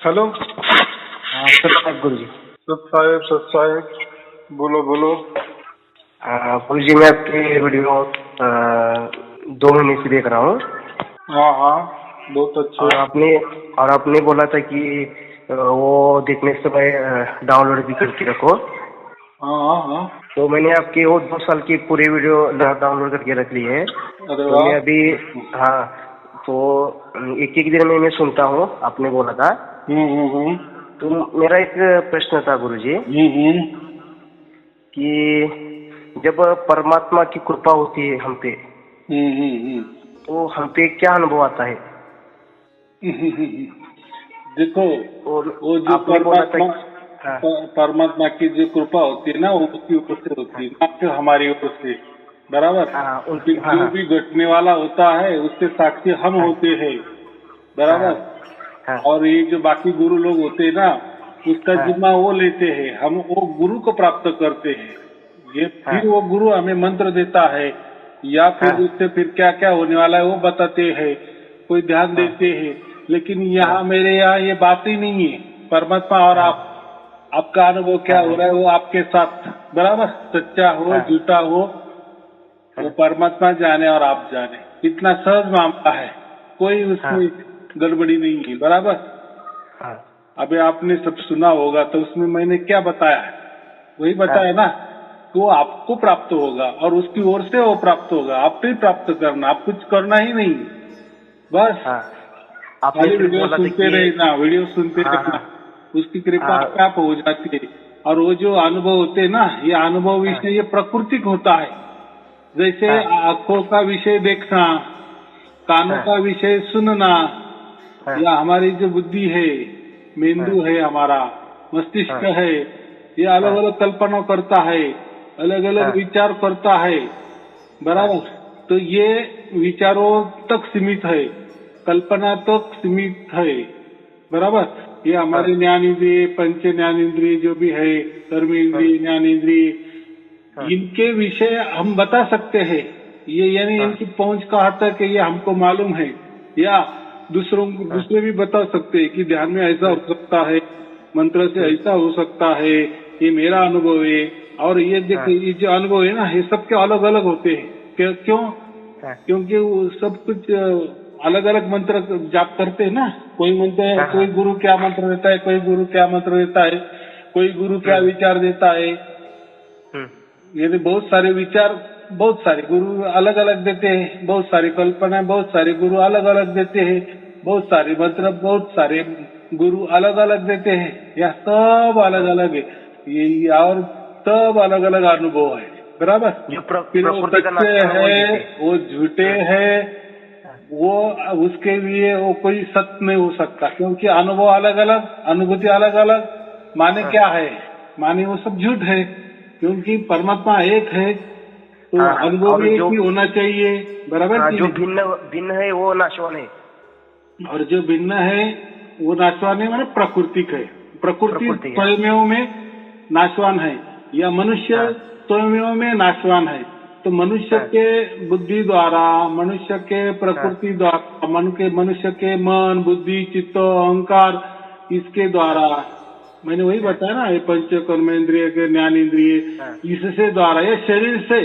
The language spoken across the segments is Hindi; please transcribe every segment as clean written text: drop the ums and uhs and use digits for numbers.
हेलो। हाँ सर गुरु जी। सत साहेब बोलो बोलो। गुरु जी मैं आपके वीडियो 2 महीने से देख रहा हूँ। हाँ हाँ बहुत अच्छे। और आपने बोला था कि वो देखने से पहले डाउनलोड भी करके रखो। हाँ हाँ हाँ। तो मैंने आपकी वो 2 साल की पूरी वीडियो डाउनलोड करके रख ली है। अरे तो वाह। मैं अभी हाँ तो एक एक दिन में मैं सुनता हूँ, आपने बोला था। हम्म। तो मेरा एक प्रश्न था गुरु जी हम्म। कि जब परमात्मा की कृपा होती है हम पे, हम्म। तो हम पे क्या अनुभव आता है? देखो, और वो जो आपने बोला था हाँ परमात्मा की जो कृपा होती है ना, वो उसकी ओर से होती है, ना कि हमारी ओर से। बराबर। हाँ उनकी फिर हाँ जो हाँ भी घटने वाला होता है उसके साक्षी हम हाँ होते हैं। हाँ बराबर। हाँ और ये जो बाकी गुरु लोग होते हैं ना, उसका हाँ जिम्मा वो लेते हैं, हम वो गुरु को प्राप्त करते हैं। ये हाँ फिर वो गुरु हमें मंत्र देता है, या फिर हाँ उससे फिर क्या क्या होने वाला है वो बताते हैं, कोई ध्यान हाँ देते हैं। लेकिन हाँ यहाँ मेरे यहाँ ये बात ही नहीं है। परमात्मा और हाँ आपका अनुभव क्या हाँ हो रहा है वो आपके साथ। बराबर। सच्चा हो हाँ झूठा हो, वो हाँ परमात्मा जाने और आप जाने। इतना सहज मामला है, कोई हाँ उसमें गड़बड़ी नहीं है। बराबर। हाँ अबे आपने सब सुना होगा, तो उसमें मैंने क्या बताया है वही हाँ बताया ना, कि वो आपको प्राप्त होगा और उसकी ओर से वो प्राप्त होगा। आप भी प्राप्त करना, आप कुछ करना ही नहीं, बस हाँ आपने खाली सिर्फ वीडियो बोला था सुनते कि रहना, वीडियो सुनते हाँ रहना। हाँ उसकी कृपा हाँ आप हो जाती है। और वो जो अनुभव होते हैं ना, ये अनुभव हाँ विषय ये प्राकृतिक होता है। जैसे हाँ आंखों का विषय देखना, कानों हाँ का विषय सुनना, हाँ या हमारी जो बुद्धि है, हाँ मेंदू है हमारा, मस्तिष्क हाँ है, ये अलग हाँ अलग कल्पना करता है, अलग अलग हाँ विचार करता है। हाँ बराबर। तो ये विचारों तक सीमित है, कल्पना तक सीमित है। बराबर। ये हाँ हमारे ज्ञान इंद्रिय, पंच ज्ञान इंद्रिय जो भी है, कर्म हाँ इंद्रिय, ज्ञान इंद्रिय, हाँ इनके विषय हम बता सकते हैं। ये यानी हाँ इनकी पहुंच कहाँ तक है ये हमको मालूम है, या हाँ दूसरे भी बता सकते हैं कि ध्यान में ऐसा हो सकता है, मंत्र से हम्म, ऐसा हो सकता है। ये मेरा अनुभव है। और ये हाँ देखिए, ये जो अनुभव है ना, ये सबके अलग अलग होते हैं। क्यों? हाँ क्योंकि वो सब कुछ अलग अलग मंत्र जाप करते हैं ना। कोई मंत्र, हाँ हाँ कोई गुरु क्या मंत्र देता है, कोई गुरु क्या मंत्र देता है, कोई गुरु क्या हम्म विचार देता है। हम्म यानी बहुत सारे विचार, बहुत सारे गुरु अलग अलग देते हैं, बहुत सारी कल्पना, बहुत सारे गुरु अलग अलग देते हैं, बहुत सारे मंत्र, बहुत सारे गुरु अलग अलग देते हैं। यह सब अलग हाँ अलग है। ये और सब अलग अलग अनुभव है। बराबर। जो फिर वो प्रकृति का सच्चे नाश करना वही है, देते वो झूठे हैं। है, हाँ वो उसके लिए वो कोई सत्य नहीं हो सकता, क्योंकि अनुभव अलग अलग, अनुभूति अलग अलग। माने हाँ क्या है? माने वो सब झूठ है, क्योंकि परमात्मा एक है, तो हाँ हाँ अनुभव और भी एक जो ही होना चाहिए। बराबर हाँ कि जो नहीं? भिन्न भिन्न है वो नाशवान है। और जो भिन्न है वो नाशवान है, माने प्राकृतिक है। प्रकृति प्रकृति है। स्वयमेव में नाशवान है, या मनुष्य हाँ स्वयमेव में नाशवान है। तो मनुष्य हाँ के बुद्धि द्वारा, मनुष्य के हाँ प्रकृति द्वारा, मनुष्य के मन, बुद्धि, चित्त, अहंकार, इसके हाँ द्वारा, मैंने वही हाँ बताया ना, ये पंच कर्मेंद्रिय के ज्ञान इंद्रिय, हाँ इससे द्वारा, ये शरीर से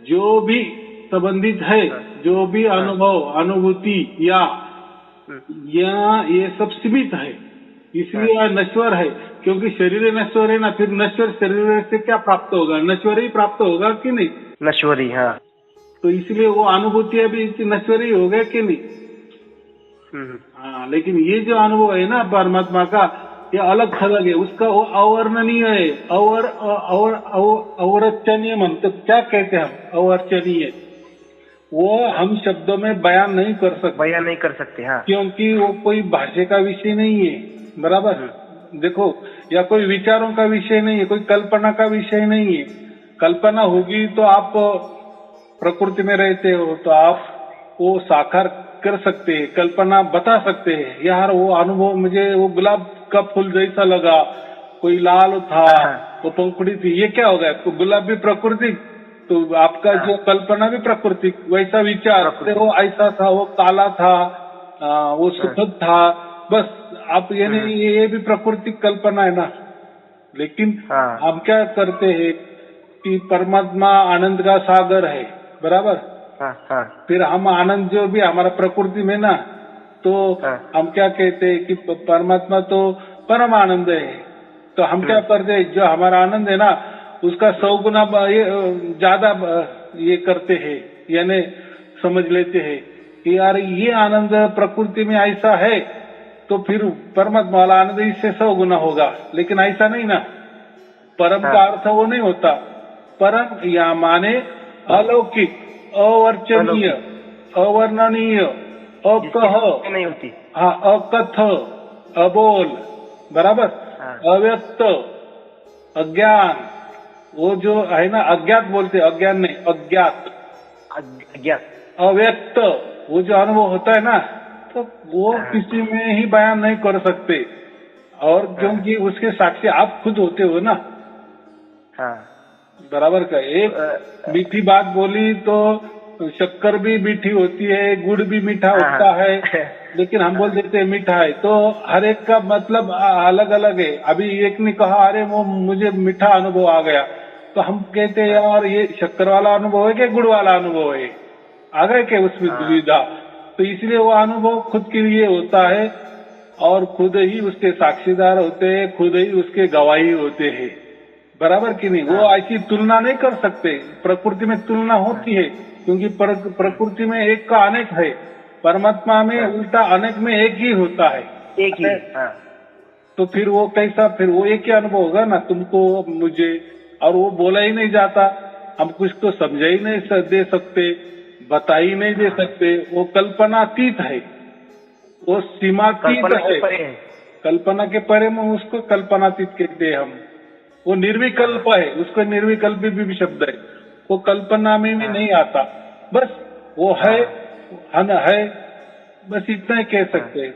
जो भी संबंधित है, हाँ जो भी हाँ अनुभव, अनुभूति, या हम्म, ये सब सीमित है, हाँ इसलिए यह नश्वर है। क्योंकि शरीर नश्वर है ना, फिर नश्वर शरीर से क्या प्राप्त होगा? नश्वर ही प्राप्त होगा कि नहीं? नश्वरी हाँ। तो इसलिए वो अनुभूति भी नश्वर ही हो गए कि नहीं? हम्म, हाँ, लेकिन ये जो अनुभव है ना परमात्मा का, ये अलग थलग है, उसका वो अवर्णनीय है। अवर्चनीय म्हणते, क्या कहते हैं हम? अवर्चनीय। वो हम शब्दों में बयान नहीं कर सकते, बयान नहीं कर सकते। हाँ क्योंकि वो कोई भाषा का विषय नहीं है। बराबर। हम्म, देखो, या कोई विचारों का विषय नहीं है, कोई कल्पना का विषय नहीं है। कल्पना होगी तो आप प्रकृति में रहते हो, तो आप वो साकार कर सकते हैं, कल्पना बता सकते हैं। यार वो अनुभव मुझे वो गुलाब का फूल जैसा लगा, कोई लाल था, हाँ वो पंखुड़ी थी, ये क्या हो गया? तो गुलाब भी प्रकृति, तो आपका हाँ जो कल्पना भी प्राकृतिक, वैसा विचार, अरे प्रकृति वो ऐसा था, वो काला था, वो हाँ सुखद था, बस आप ये नहीं, ये भी प्रकृति कल्पना है ना। लेकिन हाँ। हम क्या करते हैं कि परमात्मा आनंद का सागर है, बराबर। हाँ हाँ फिर हम आनंद जो भी हमारा प्रकृति में ना, तो हाँ। हम क्या कहते हैं कि परमात्मा तो परम आनंद है। तो हम क्या करते हैं, जो हमारा आनंद है ना उसका 100 गुना ज्यादा ये करते हैं, यानी समझ लेते हैं कि यार ये आनंद प्रकृति में ऐसा है तो फिर परमात्मा वाला आनंद इससे 100 गुना होगा। लेकिन ऐसा नहीं ना, परम का अर्थ वो नहीं होता। परम या माने अलौकिक, अवर्चनीय, अवर्णनीय, अकह, नहीं होती। हाँ, अकथ, अबोल, बराबर, अव्यक्त, अज्ञान, वो जो है ना अज्ञात बोलते, अज्ञान नहीं, अज्ञात, अज्ञात, अव्यक्त, वो जो अनुभव होता है ना, तो वो किसी में ही बयान नहीं कर सकते। और क्योंकि उसके साक्षी आप खुद होते हो ना। हाँ। बराबर का एक मीठी बात बोली तो शक्कर भी मीठी होती है, गुड़ भी मीठा होता है, लेकिन हम बोल देते हैं मीठा है। तो हर एक का मतलब अलग अलग है। अभी एक ने कहा अरे वो मुझे मीठा अनुभव आ गया, तो हम कहते हैं यार ये शक्कर वाला अनुभव है कि गुड़ वाला अनुभव है, आ गए क्या उसमें दुविधा। तो इसलिए वो अनुभव खुद के लिए होता है और खुद ही उसके साक्षीदार होते हैं, खुद ही उसके गवाही होते हैं, बराबर कि नहीं। वो ऐसी तुलना नहीं कर सकते। प्रकृति में तुलना होती है क्योंकि प्रकृति में एक का अनेक है, परमात्मा में उल्टा अनेक में एक ही होता है, एक ही। तो फिर वो कैसा, फिर वो एक ही अनुभव होगा ना तुमको मुझे। और वो बोला ही नहीं जाता, हम कुछ तो समझा ही नहीं दे सकते, बता ही नहीं दे सकते। वो कल्पनातीत है, वो सीमातीत है, कल्पना के परे में उसको कल्पनातीत कहते हैं हम। वो निर्विकल्प है, उसको निर्विकल्प भी शब्द है। वो कल्पना में भी नहीं आता, बस वो है, है, बस इतना ही कह सकते हैं।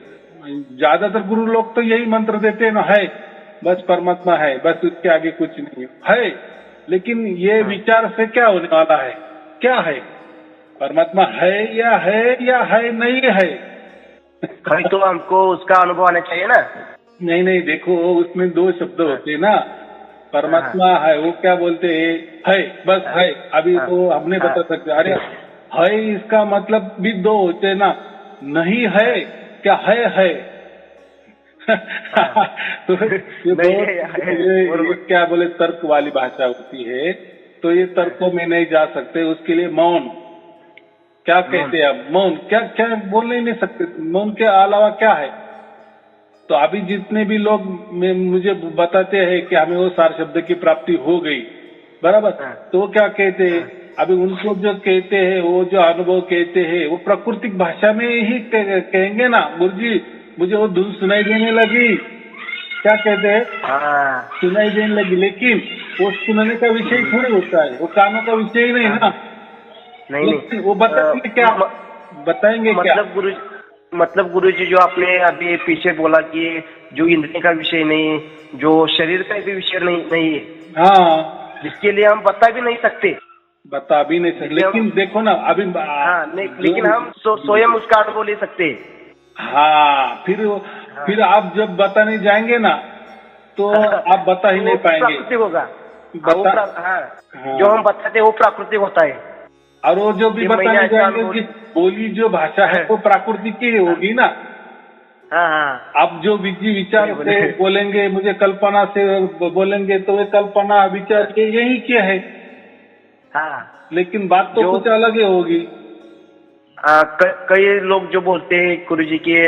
ज्यादातर गुरु लोग तो यही मंत्र देते हैं ना, है, बस परमात्मा है, बस उसके आगे कुछ नहीं है। लेकिन ये विचार से क्या होने वाला है, क्या है, परमात्मा है या है नहीं है। कभी तो हमको उसका अनुभव आना चाहिए ना। नहीं, देखो उसमें 2 शब्द होते हैं ना, परमात्मा है, वो क्या बोलते है, बस है। अभी तो हमने बता सकते, अरे है इसका मतलब भी 2 होते ना, नहीं है क्या है। तो ये क्या बोले तर्क वाली भाषा होती है, तो ये तर्कों में नहीं जा सकते। उसके लिए मौन, क्या कहते हैं आप, मौन, क्या बोल नहीं सकते, मौन के अलावा क्या है। तो अभी जितने भी लोग मुझे बताते हैं कि हमें वो सार शब्द की प्राप्ति हो गई, बराबर, तो वो क्या कहते हैं, अभी उनको जो कहते हैं, वो जो अनुभव कहते हैं, वो प्राकृतिक भाषा में ही कहेंगे ना, गुरुजी मुझे वो धुन सुनाई देने लगी, क्या कहते हैं, सुनाई देने लगी। लेकिन वो सुनने का विषय थोड़ी होता है, वो कानों का विषय ही नहीं ना। नहीं, वो बताएंगे क्या, बताएंगे क्या, मतलब गुरुजी जो आपने अभी पीछे बोला कि जो इंद्रिय का विषय नहीं, जो शरीर का भी विषय नहीं है, हाँ, जिसके लिए हम बता भी नहीं सकते, लेकिन देखो ना अभी, लेकिन हम स्वयं उसका अनुभव ले सकते। हाँ, फिर आप जब बताने जाएंगे ना तो आप बता ही नहीं पाएंगे, प्राकृतिक होगा। जो हम बताते वो प्राकृतिक होता है, और वो जो भी बताने जाएंगे कि बोली जो भाषा है वो प्राकृतिक की होगी ना। आप जो विचार से बोलेंगे, मुझे कल्पना से बोलेंगे, तो वे कल्पना विचार यही क्या है। लेकिन बात तो कुछ अलग ही होगी। कई लोग जो बोलते हैं गुरुजी के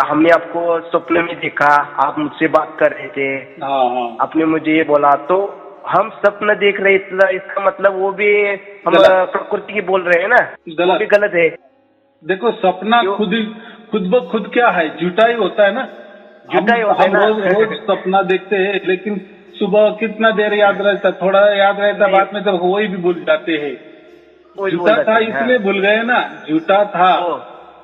हमने आपको स्वप्न में देखा, आप मुझसे बात कर रहे थे, आपने मुझे ये बोला, तो हम स्वप्न देख रहे थे, इसका मतलब वो भी हम प्रकृति की बोल रहे हैं ना, वो भी गलत है। देखो सपना खुद ब खुद क्या है, झूठा ही होता है ना, झूठा ही होता है ना। रोज सपना देखते हैं, लेकिन सुबह कितना देर याद रहता, थोड़ा याद रहता, बाद में तो वही भी भूल जाते हैं। झूठा था इसलिए भूल गए ना, झूठा था।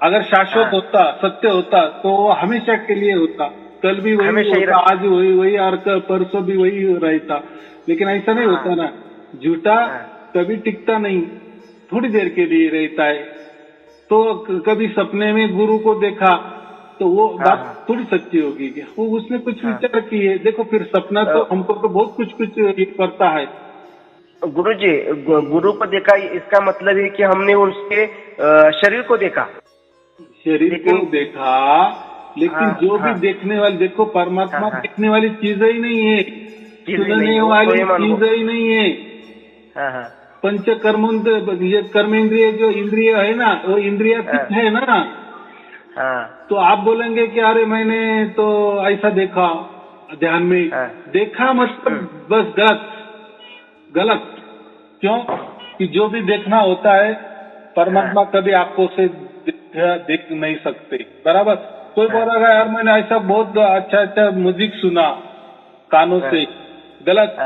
अगर शाश्वत होता, सत्य होता, तो हमेशा के लिए होता, कल भी वही होता, आज वही और परसों भी वही रहता। लेकिन ऐसा नहीं होता ना, झूठा कभी टिकता नहीं, थोड़ी देर के लिए रहता है। तो कभी सपने में गुरु को देखा तो वो बात थोड़ी सच्ची होगी कि वो उसने कुछ विचार की है। देखो फिर सपना तो हमको तो बहुत कुछ ये करता है। गुरुजी, गुरु को देखा इसका मतलब है कि हमने उसके शरीर को देखा, शरीर को देखा, लेकिन जो भी देखने वाली, देखो परमात्मा देखने वाली चीज ही नहीं है, सुनने वाली चीज ही नहीं है। पंच ये कर्मेंद्रिय जो इंद्रिय है ना, वो इंद्रियातीत है ना। तो आप बोलेंगे कि अरे मैंने तो ऐसा देखा ध्यान में, देखा मतलब बस गलत। क्यों? कि जो भी देखना होता है परमात्मा कभी आंखों से देख नहीं सकते, बराबर। कोई बोल रहा है यार मैंने ऐसा बहुत अच्छा म्यूजिक सुना कानों से, गलत।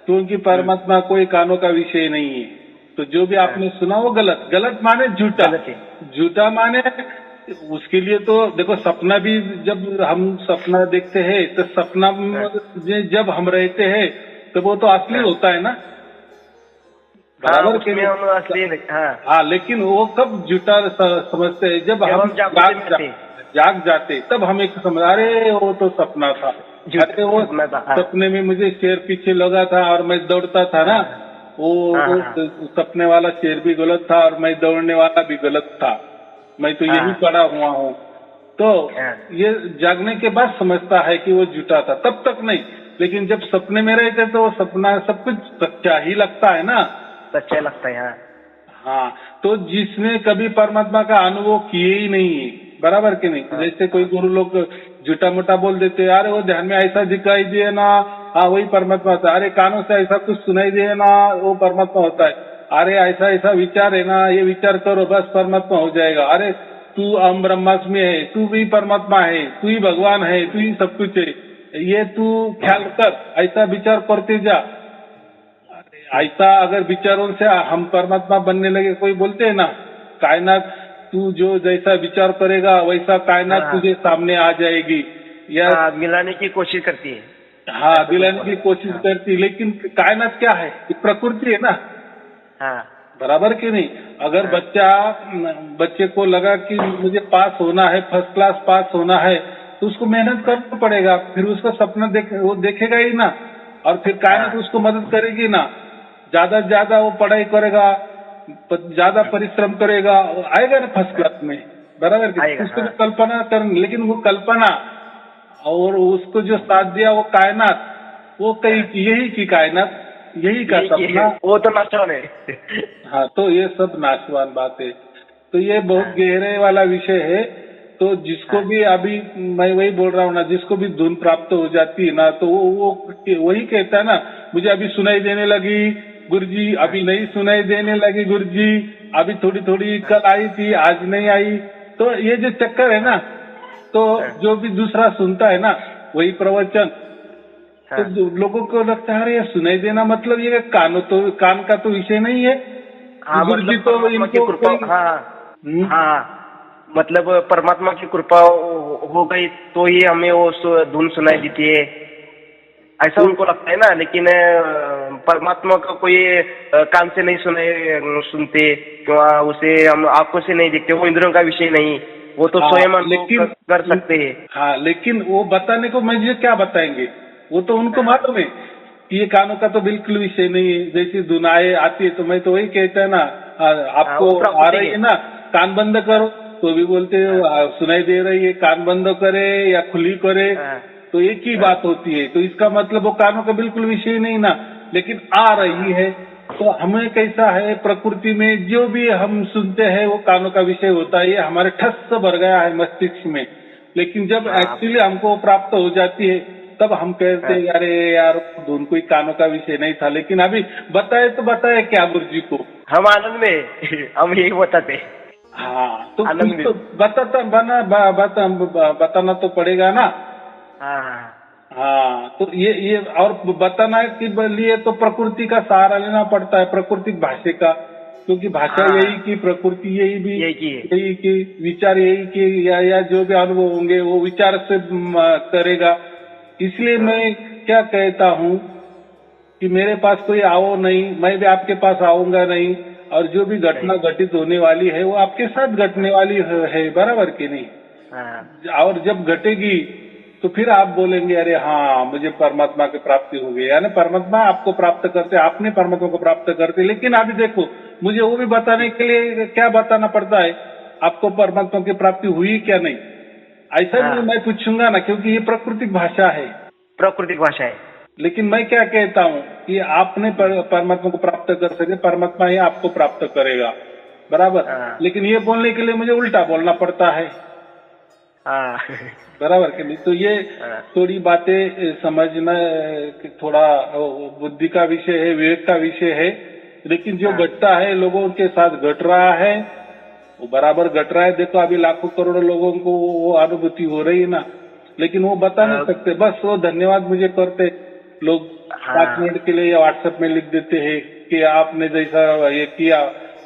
क्योंकि परमात्मा कोई कानों का विषय नहीं है। तो जो भी आपने सुना वो गलत माने झूठा माने। उसके लिए तो देखो सपना भी, जब हम सपना देखते हैं तो सपना में जब हम रहते हैं तो वो तो असली होता है ना, बराबर के लिए हम असली। हाँ, लेकिन वो कब झूठा समझते हैं? जब हम जाग जाते तब हम एक समझ, अरे वो तो सपना था, अरे वो सपने में मुझे शेर पीछे लगा था और मैं दौड़ता था ना, वो सपने वाला शेर भी गलत था और मैं दौड़ने वाला भी गलत था, मैं तो यही पड़ा हुआ हूँ। तो ये जागने के बाद समझता है कि वो झूठा था, तब तक नहीं। लेकिन जब सपने में रहते तो सपना सब कुछ सच्चा ही लगता है ना, सच्चा लगता है। हाँ, तो जिसने कभी परमात्मा का अनुभव किए ही नहीं है, बराबर के नहीं। जैसे कोई गुरु लोग झूठा मोटा बोल देते, अरे वो ध्यान में ऐसा दिखाई दिए ना, हाँ वही परमात्मा होता है। अरे कानों से ऐसा कुछ सुनाई दिए ना, वो परमात्मा होता है। अरे ऐसा विचार है ना, ये विचार करो बस परमात्मा हो जाएगा। अरे तू अहम ब्रह्मास्मि है, तू भी परमात्मा है, तू ही भगवान है, तू ही सब कुछ है, ये तू ख्याल कर, ऐसा विचार करते जा। ऐसा अगर विचारों से हम परमात्मा बनने लगे, कोई बोलते हैं ना कायनात, तू जो जैसा विचार करेगा वैसा कायनात तुझे सामने आ जाएगी, या मिलाने की कोशिश करती है। हाँ, मिलाने की कोशिश करती है। लेकिन कायनात क्या है? प्रकृति है ना, बराबर कि नहीं। अगर बच्चे को लगा कि मुझे पास होना है, फर्स्ट क्लास पास होना है, तो उसको मेहनत करना पड़ेगा, फिर उसका सपना वो देखेगा ही ना, और फिर कायनात उसको मदद करेगी ना। ज्यादा से ज्यादा वो पढ़ाई करेगा, ज्यादा परिश्रम करेगा, आएगा ना फर्स्ट क्लास में, बराबर कि उसको भी कल्पना करनी। लेकिन वो कल्पना और उसको जो साथ दिया वो कायनात, वो यही की कायनात, यही का सपना, वो तो नाशवान है। हाँ, तो ये सब नाशवान बात है। तो ये बहुत गहरे वाला विषय है। तो जिसको भी अभी मैं वही बोल रहा हूँ ना, जिसको भी धुन प्राप्त हो जाती है ना, तो वो वही कहता है ना, मुझे अभी सुनाई देने लगी गुरुजी, अभी नहीं सुनाई देने लगी गुरुजी, अभी थोड़ी थोड़ी कल आई थी आज नहीं आई। तो ये जो चक्कर है ना, तो जो भी दूसरा सुनता है ना वही प्रवचन, तो लोगों को लगता है अरे ये सुनाई देना मतलब ये कान का तो विषय नहीं है, गुरुजी तो इनको मतलब परमात्मा की कृपा हो गई तो ही हमें वो धुन सुनाई देती है, ऐसा उनको लगता है ना। लेकिन परमात्मा का कोई कान से नहीं सुनते, उसे हम आंखों से नहीं देखते, वो इंद्रियों का विषय नहीं, वो तो स्वयं लेकिन कर सकते हैं। हाँ, लेकिन वो बताने को मुझे क्या बताएंगे, वो तो उनको मालूम है कि ये कानों का तो बिल्कुल विषय नहीं है। जैसी धुनाएं आती है तो मैं तो वही कहता है ना, आपको आ रही है ना, कान बंद करो, तो भी बोलते सुनाई दे रही है, कान बंद करे या खुली करे, तो एक ही बात होती है। तो इसका मतलब वो कानों का बिल्कुल विषय नहीं ना, लेकिन आ रही है। तो हमें कैसा है, प्रकृति में जो भी हम सुनते हैं वो कानों का विषय होता है, ये हमारे ठस से भर गया है मस्तिष्क में। लेकिन जब एक्चुअली हमको प्राप्त हो जाती है तब हम कहते हैं अरे यार धुन कोई कानों का विषय नहीं था। लेकिन अभी बताए तो बताए क्या गुरुजी को, हम आनंद में हम यही बताते। हाँ, तो बताना तो पड़ेगा ना। हाँ, तो ये और बताना के लिए तो प्रकृति का सहारा लेना पड़ता है, प्राकृतिक भाषा का, क्योंकि भाषा यही की, प्रकृति यही की, विचार यही की, या जो भी अनुभव होंगे वो विचार से करेगा। इसलिए मैं क्या कहता हूँ कि मेरे पास कोई आओ नहीं, मैं भी आपके पास आऊंगा नहीं, और जो भी घटना घटित होने वाली है वो आपके साथ घटने वाली है, बराबर कि नहीं। और जब घटेगी तो फिर आप बोलेंगे अरे हाँ मुझे परमात्मा की प्राप्ति हो गई, यानी परमात्मा आपको प्राप्त करते, आपने परमात्मा को प्राप्त करते। लेकिन अभी देखो मुझे वो भी बताने के लिए क्या बताना पड़ता है, आपको परमात्मा की प्राप्ति हुई क्या नहीं, ऐसा भी मैं पूछूंगा ना, क्योंकि ये प्राकृतिक भाषा है, प्राकृतिक भाषा है। लेकिन मैं क्या कहता हूँ कि आपने परमात्मा को प्राप्त कर सके, परमात्मा ही आपको प्राप्त करेगा, बराबर। लेकिन ये बोलने के लिए मुझे उल्टा बोलना पड़ता है, बराबर कि नहीं। तो ये थोड़ी बातें समझना थोड़ा बुद्धि का विषय है, विवेक का विषय है। लेकिन जो घटता है लोगों के साथ घट रहा है वो बराबर घट रहा है। देखो अभी लाखों करोड़ों लोगों को वो अनुभूति हो रही है ना, लेकिन वो बता नहीं सकते। बस वो धन्यवाद मुझे करते लोग 5 मिनट के लिए या व्हाट्सएप में लिख देते हैं कि आपने जैसा ये किया,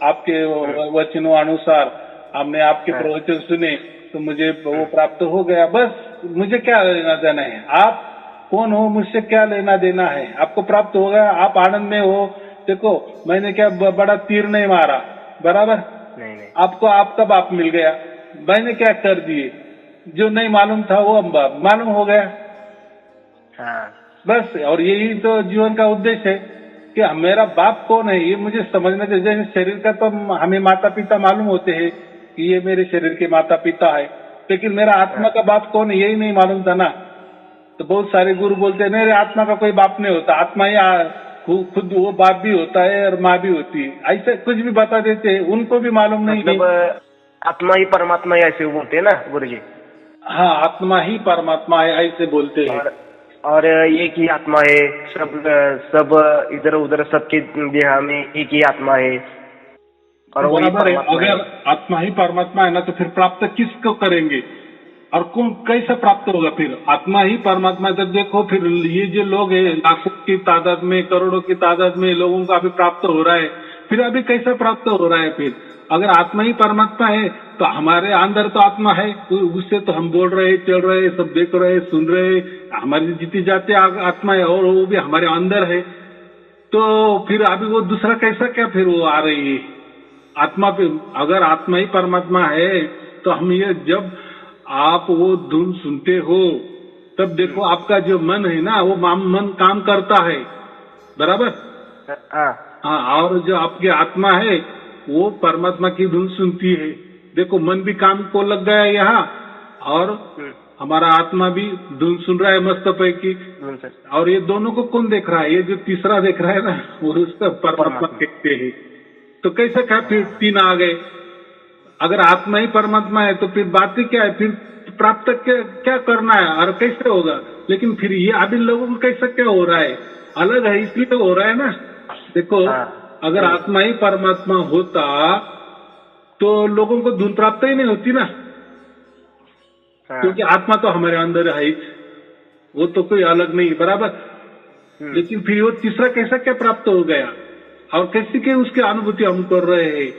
आपके वचनों अनुसार हमने आपके प्रवचन सुने तो मुझे वो प्राप्त हो गया। बस मुझे क्या लेना देना है, आप कौन हो, मुझसे क्या लेना देना है, आपको प्राप्त हो गया, आप आनंद में हो। देखो मैंने क्या बड़ा तीर नहीं मारा, बराबर नहीं। आपको आपका बाप मिल गया, मैंने क्या कर दिए, जो नहीं मालूम था वो अब मालूम हो गया। बस, और यही तो जीवन का उद्देश्य है कि मेरा बाप कौन है ये मुझे समझना चाहिए। जैसे शरीर का तो हमें माता पिता मालूम होते हैं कि ये मेरे शरीर के माता पिता है, लेकिन मेरा आत्मा का बाप कौन है यही नहीं मालूम था ना। तो बहुत सारे गुरु बोलते हैं मेरे आत्मा का कोई बाप नहीं होता, आत्मा ही खुद वो बाप भी होता है और माँ भी होती है, ऐसे कुछ भी बता देते हैं, उनको भी मालूम नहीं। मतलब आत्मा ही परमात्मा है ऐसे बोलते हैं ना गुरु जी। हाँ, आत्मा ही परमात्मा है ऐसे बोलते हैं। और एक ही आत्मा है, सब इधर उधर सबके देह में एक ही आत्मा है और वही परमात्मा है। अगर आत्मा ही परमात्मा है ना तो फिर प्राप्त किसको करेंगे और कौन कैसे प्राप्त होगा? फिर आत्मा ही परमात्मा है तो देखो फिर ये जो लोग है लाखों की तादाद में, करोड़ों की तादाद में लोगों का अभी प्राप्त हो रहा है, फिर अभी कैसे प्राप्त हो रहा है? फिर अगर आत्मा ही परमात्मा है तो हमारे अंदर तो आत्मा है, उससे तो हम बोल रहे, चल रहे, सब देख रहे, सुन रहे, हमारी जीती जाते आत्मा है और वो भी हमारे अंदर है। तो फिर अभी वो दूसरा कैसा क्या फिर वो आ रही है आत्मा पे? अगर आत्मा ही परमात्मा है तो हम ये जब आप वो धुन सुनते हो तब देखो आपका जो मन है ना वो मन काम करता है, बराबर। हाँ, और जो आपकी आत्मा है वो परमात्मा की धुन सुनती है। देखो मन भी काम को लग गया यहाँ और हमारा आत्मा भी धुन सुन रहा है मस्त पैकी। और ये दोनों को कौन देख रहा है? ये जो तीसरा देख रहा है ना वो उसका परमात्मा कहते हैं। तो कैसे क्या फिर 3 आ गए? अगर आत्मा ही परमात्मा है तो फिर बात ही क्या है? फिर प्राप्त क्या करना है और कैसे होगा? लेकिन फिर ये अभी लोगों को कैसे क्या हो रहा है? अलग है इसलिए हो रहा है ना। देखो अगर आत्मा ही परमात्मा होता तो लोगों को धुन प्राप्त ही नहीं होती ना, क्योंकि आत्मा तो हमारे अंदर है, वो तो कोई अलग नहीं, बराबर। लेकिन फिर वो तीसरा कैसा क्या प्राप्त हो गया और कैसे के उसकी अनुभूति हम कर रहे हैं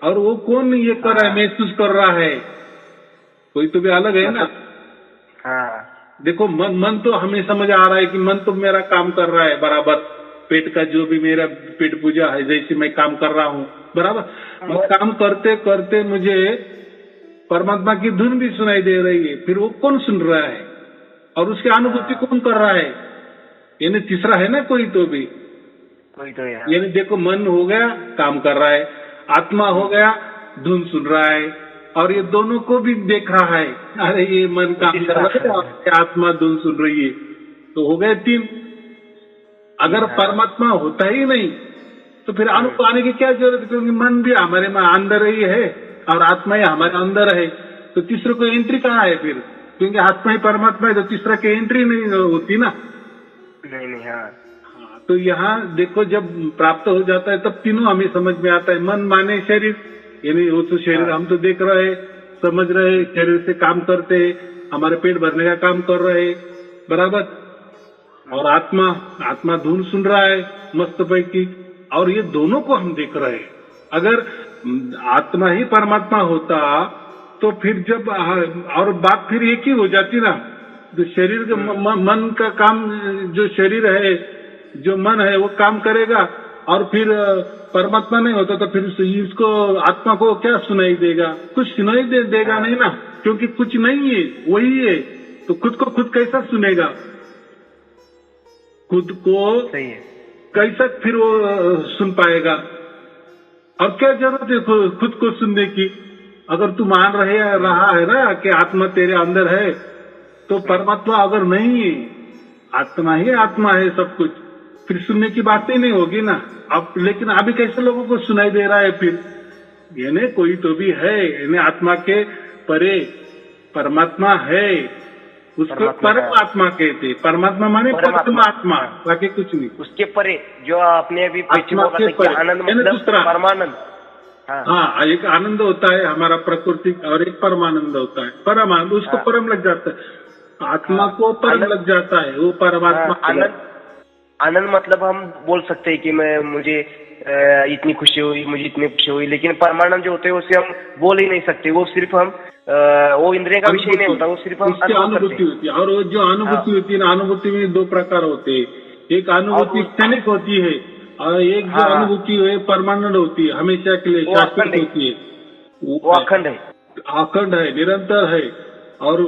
और वो कौन ये कर रहा है, महसूस कर रहा है? कोई तो भी अलग है ना। देखो मन तो हमें समझ आ रहा है कि मन तो मेरा काम कर रहा है बराबर, पेट का जो भी मेरा पेट पूजा है जैसे मैं काम कर रहा हूँ, बराबर। मैं काम करते करते मुझे परमात्मा की धुन भी सुनाई दे रही है, फिर वो कौन सुन रहा है और उसकी अनुभूति कौन कर रहा है? यानी तीसरा है ना कोई तो भी, कोई तो है। यानी देखो मन हो गया काम कर रहा है, आत्मा हो गया धुन सुन रहा है और ये दोनों को भी देख रहा है। अरे ये मन काम कर रहा है, आत्मा धुन सुन रही है, तो हो गए 3। अगर परमात्मा होता ही नहीं तो फिर अनुभव आने की क्या जरूरत है? क्योंकि मन भी हमारे में अंदर ही है और आत्मा ही हमारे अंदर है, तो तीसरे को एंट्री कहाँ है फिर? क्योंकि आत्मा ही परमात्मा है तो तीसरा की एंट्री नहीं होती ना। नहीं। हाँ, तो यहाँ देखो जब प्राप्त हो जाता है तब तीनों हमें समझ में आता है। मन माने शरीर, यानी वो तो शरीर हम तो देख रहे, समझ रहे, शरीर से काम करते, हमारे पेट भरने का काम कर रहे, बराबर। और आत्मा धुन सुन रहा है मस्त पैकी, और ये दोनों को हम देख रहे हैं। अगर आत्मा ही परमात्मा होता तो फिर जब और बात फिर एक ही हो जाती ना, जो शरीर का मन का काम, जो शरीर है जो मन है वो काम करेगा और फिर परमात्मा नहीं होता तो फिर इसको आत्मा को क्या सुनाई देगा? कुछ सुनाई देगा नहीं ना। क्योंकि कुछ नहीं है, वही है। तो खुद को खुद कैसा सुनेगा, खुद को सही है। कैसा फिर वो सुन पाएगा। और क्या जरूरत है खुद को सुनने की? अगर तू मान रहा है ना कि आत्मा तेरे अंदर है, तो परमात्मा अगर नहीं है, आत्मा ही आत्मा है सब कुछ, फिर सुनने की बात ही नहीं होगी ना। अब लेकिन अभी कैसे लोगों को सुनाई दे रहा है फिर? यानी कोई तो भी है, यानी आत्मा के परे परमात्मा है, उसको परमात्मा कहते। परमात्मा माने परमात्मा, बाकी कुछ नहीं। उसके परे जो आपने अभी आत्मा के परे आनंद मतलब दूसरा परमानंद। हाँ, एक आनंद होता है हमारा प्रकृति और एक परमानंद होता है। परमानंद उसको परम लग जाता है, आत्मा को परम लग जाता है, वो परमात्मा। आनंद मतलब हम बोल सकते हैं कि मुझे इतनी खुशी हुई, मुझे इतनी खुशी हुई, लेकिन परमानंद जो होते हैं उसे हम बोल ही नहीं सकते। वो सिर्फ हम वो इंद्रिय का विषय नहीं होता, वो सिर्फ हम अनुभूति होती है। और वो जो अनुभूति होती है ना, अनुभूति में दो प्रकार होते हैं। एक अनुभूति क्षणिक होती है और एक जो अनुभूति है परमानेंट होती है, हमेशा के लिए शाश्वत होती है। वो अखंड है, अखंड है, निरंतर है, और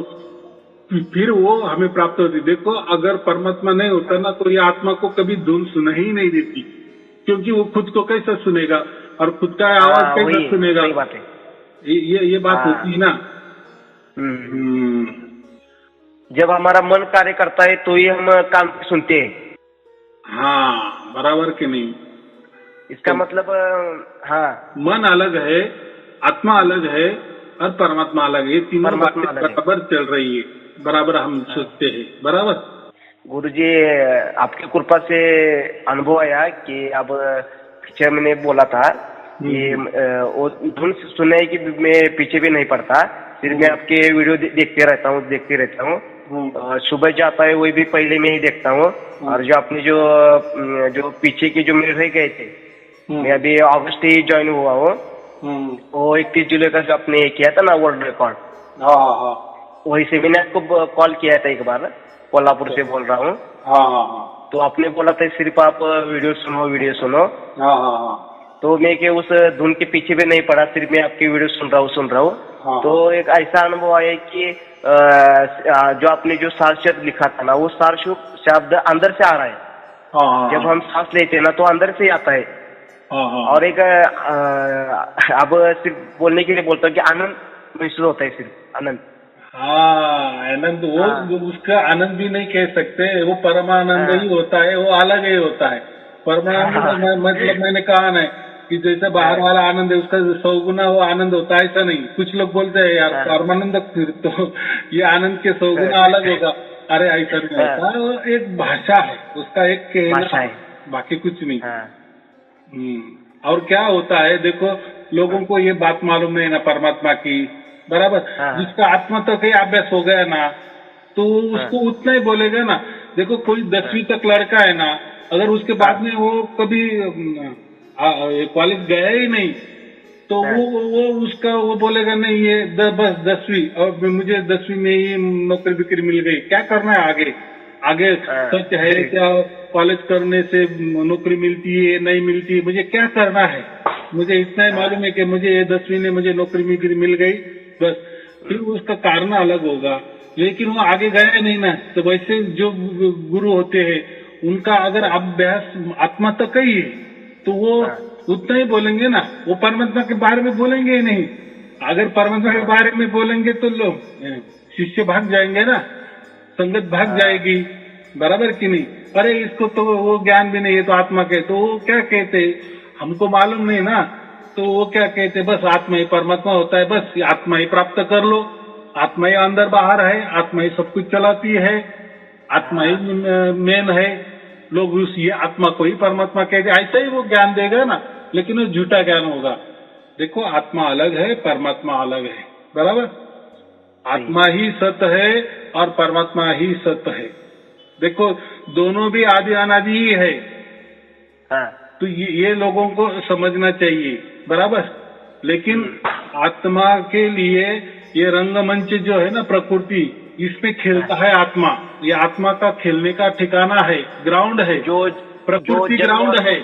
फिर वो हमें प्राप्त होती। देखो अगर परमात्मा नहीं होता ना, तो ये आत्मा को कभी धुन सुना ही नहीं देती, क्योंकि वो खुद को कैसा सुनेगा और खुद का आवाज कैसा सुनेगा। सही बात है। ये बात होती है ना। जब हमारा मन कार्य करता है तो ही हम कान से सुनते हैं। हाँ, बराबर के नहीं? इसका मतलब मन अलग है, आत्मा अलग है और परमात्मा अलग है। ये तीनों बातें बराबर चल रही है, बराबर हम सोचते हैं, बराबर। गुरुजी, आपकी कृपा से अनुभव आया कि अब पीछे मैंने बोला था कि वो धुन सुनने की मैं पीछे भी नहीं पड़ता, फिर मैं आपके वीडियो देखते रहता हूँ। सुबह जाता है वही भी पहले में ही देखता हूँ। और जो आपने जो पीछे के जो मेरे रह गए थे, मैं अभी अगस्त ही ज्वाइन हुआ हूँ। वो 31 जुलाई का जो आपने किया था ना वर्ल्ड रिकॉर्ड, वही से मैंने आपको कॉल किया था एक बार, कोल्हापुर से बोल रहा हूँ। तो आपने बोला था सिर्फ आप वीडियो सुनो। तो मैं कि उस धुन के पीछे भी नहीं पड़ा, सिर्फ मैं आपकी वीडियो सुन रहा हूँ। तो एक ऐसा अनुभव आया कि जो आपने जो सार शब्द लिखा था ना, वो सार शब्द अंदर से आ रहा है। जब हम सांस लेते हैं ना तो अंदर से आता है। और एक अब सिर्फ बोलने के लिए बोलता हूँ कि आनंद महसूस होता है, सिर्फ आनंद। आनंद वो उसका आनंद भी नहीं कह सकते, वो परमानंद ही होता है, वो अलग ही होता है। परमानंद मतलब मैंने कहा ना कि जैसे बाहर वाला आनंद है उसका 100 गुना वो आनंद होता है, ऐसा नहीं। कुछ लोग बोलते हैं यार परमानंद, तो ये आनंद के 100 गुना अलग होगा। अरे ऐसा नहीं होता, वो एक भाषा है, उसका एक कहना है, बाकी कुछ नहीं। और क्या होता है, देखो लोगों को ये बात मालूम नहीं ना परमात्मा की, बराबर। जिसका आत्मा तक ही अभ्यास हो गया ना, तो उसको उतना ही बोलेगा ना। देखो कोई 10वीं तक लड़का है ना, अगर उसके बाद में वो कभी कॉलेज गया ही नहीं, तो वो उसका वो बोलेगा नहीं ये बस 10वीं, और मुझे 10वीं में ही नौकरी बिक्री मिल गई, क्या करना है आगे सच है क्या? कॉलेज करने से नौकरी मिलती है नहीं मिलती है, मुझे क्या करना है? मुझे इतना ही मालूम है कि मुझे ये 10वीं में मुझे नौकरी मिल गई, बस। फिर उसका कारण अलग होगा, लेकिन वो आगे गया नहीं ना। तो वैसे जो गुरु होते हैं उनका अगर अभ्यास आत्मा तक ही है, तो वो उतना ही बोलेंगे ना, वो परमात्मा के बारे में बोलेंगे ही नहीं। अगर परमात्मा के बारे में बोलेंगे तो लोग शिष्य भाग जाएंगे ना, संगत भाग जाएगी, बराबर कि नहीं? अरे इसको तो वो ज्ञान भी नहीं है, तो आत्मा के, तो वो क्या कहते, हमको मालूम नहीं ना, तो वो क्या कहते, बस आत्मा ही परमात्मा होता है, बस आत्मा ही प्राप्त कर लो, आत्मा ही अंदर बाहर है, आत्मा ही सब कुछ चलाती है, आत्मा ही मेन है। लोग ये आत्मा को ही परमात्मा कहते, ऐसा ही वो ज्ञान देगा ना, लेकिन वो झूठा ज्ञान होगा। देखो आत्मा अलग है, परमात्मा अलग है, बराबर। आत्मा ही सत्य है और परमात्मा ही सत्य है। देखो दोनों भी आदि अनादि ही है। तो ये लोगों को समझना चाहिए, बराबर। लेकिन आत्मा के लिए ये रंगमंच जो है ना, प्रकृति, इसमें खेलता है आत्मा। ये आत्मा का खेलने का ठिकाना है, ग्राउंड है, जो प्रकृति ग्राउंड है।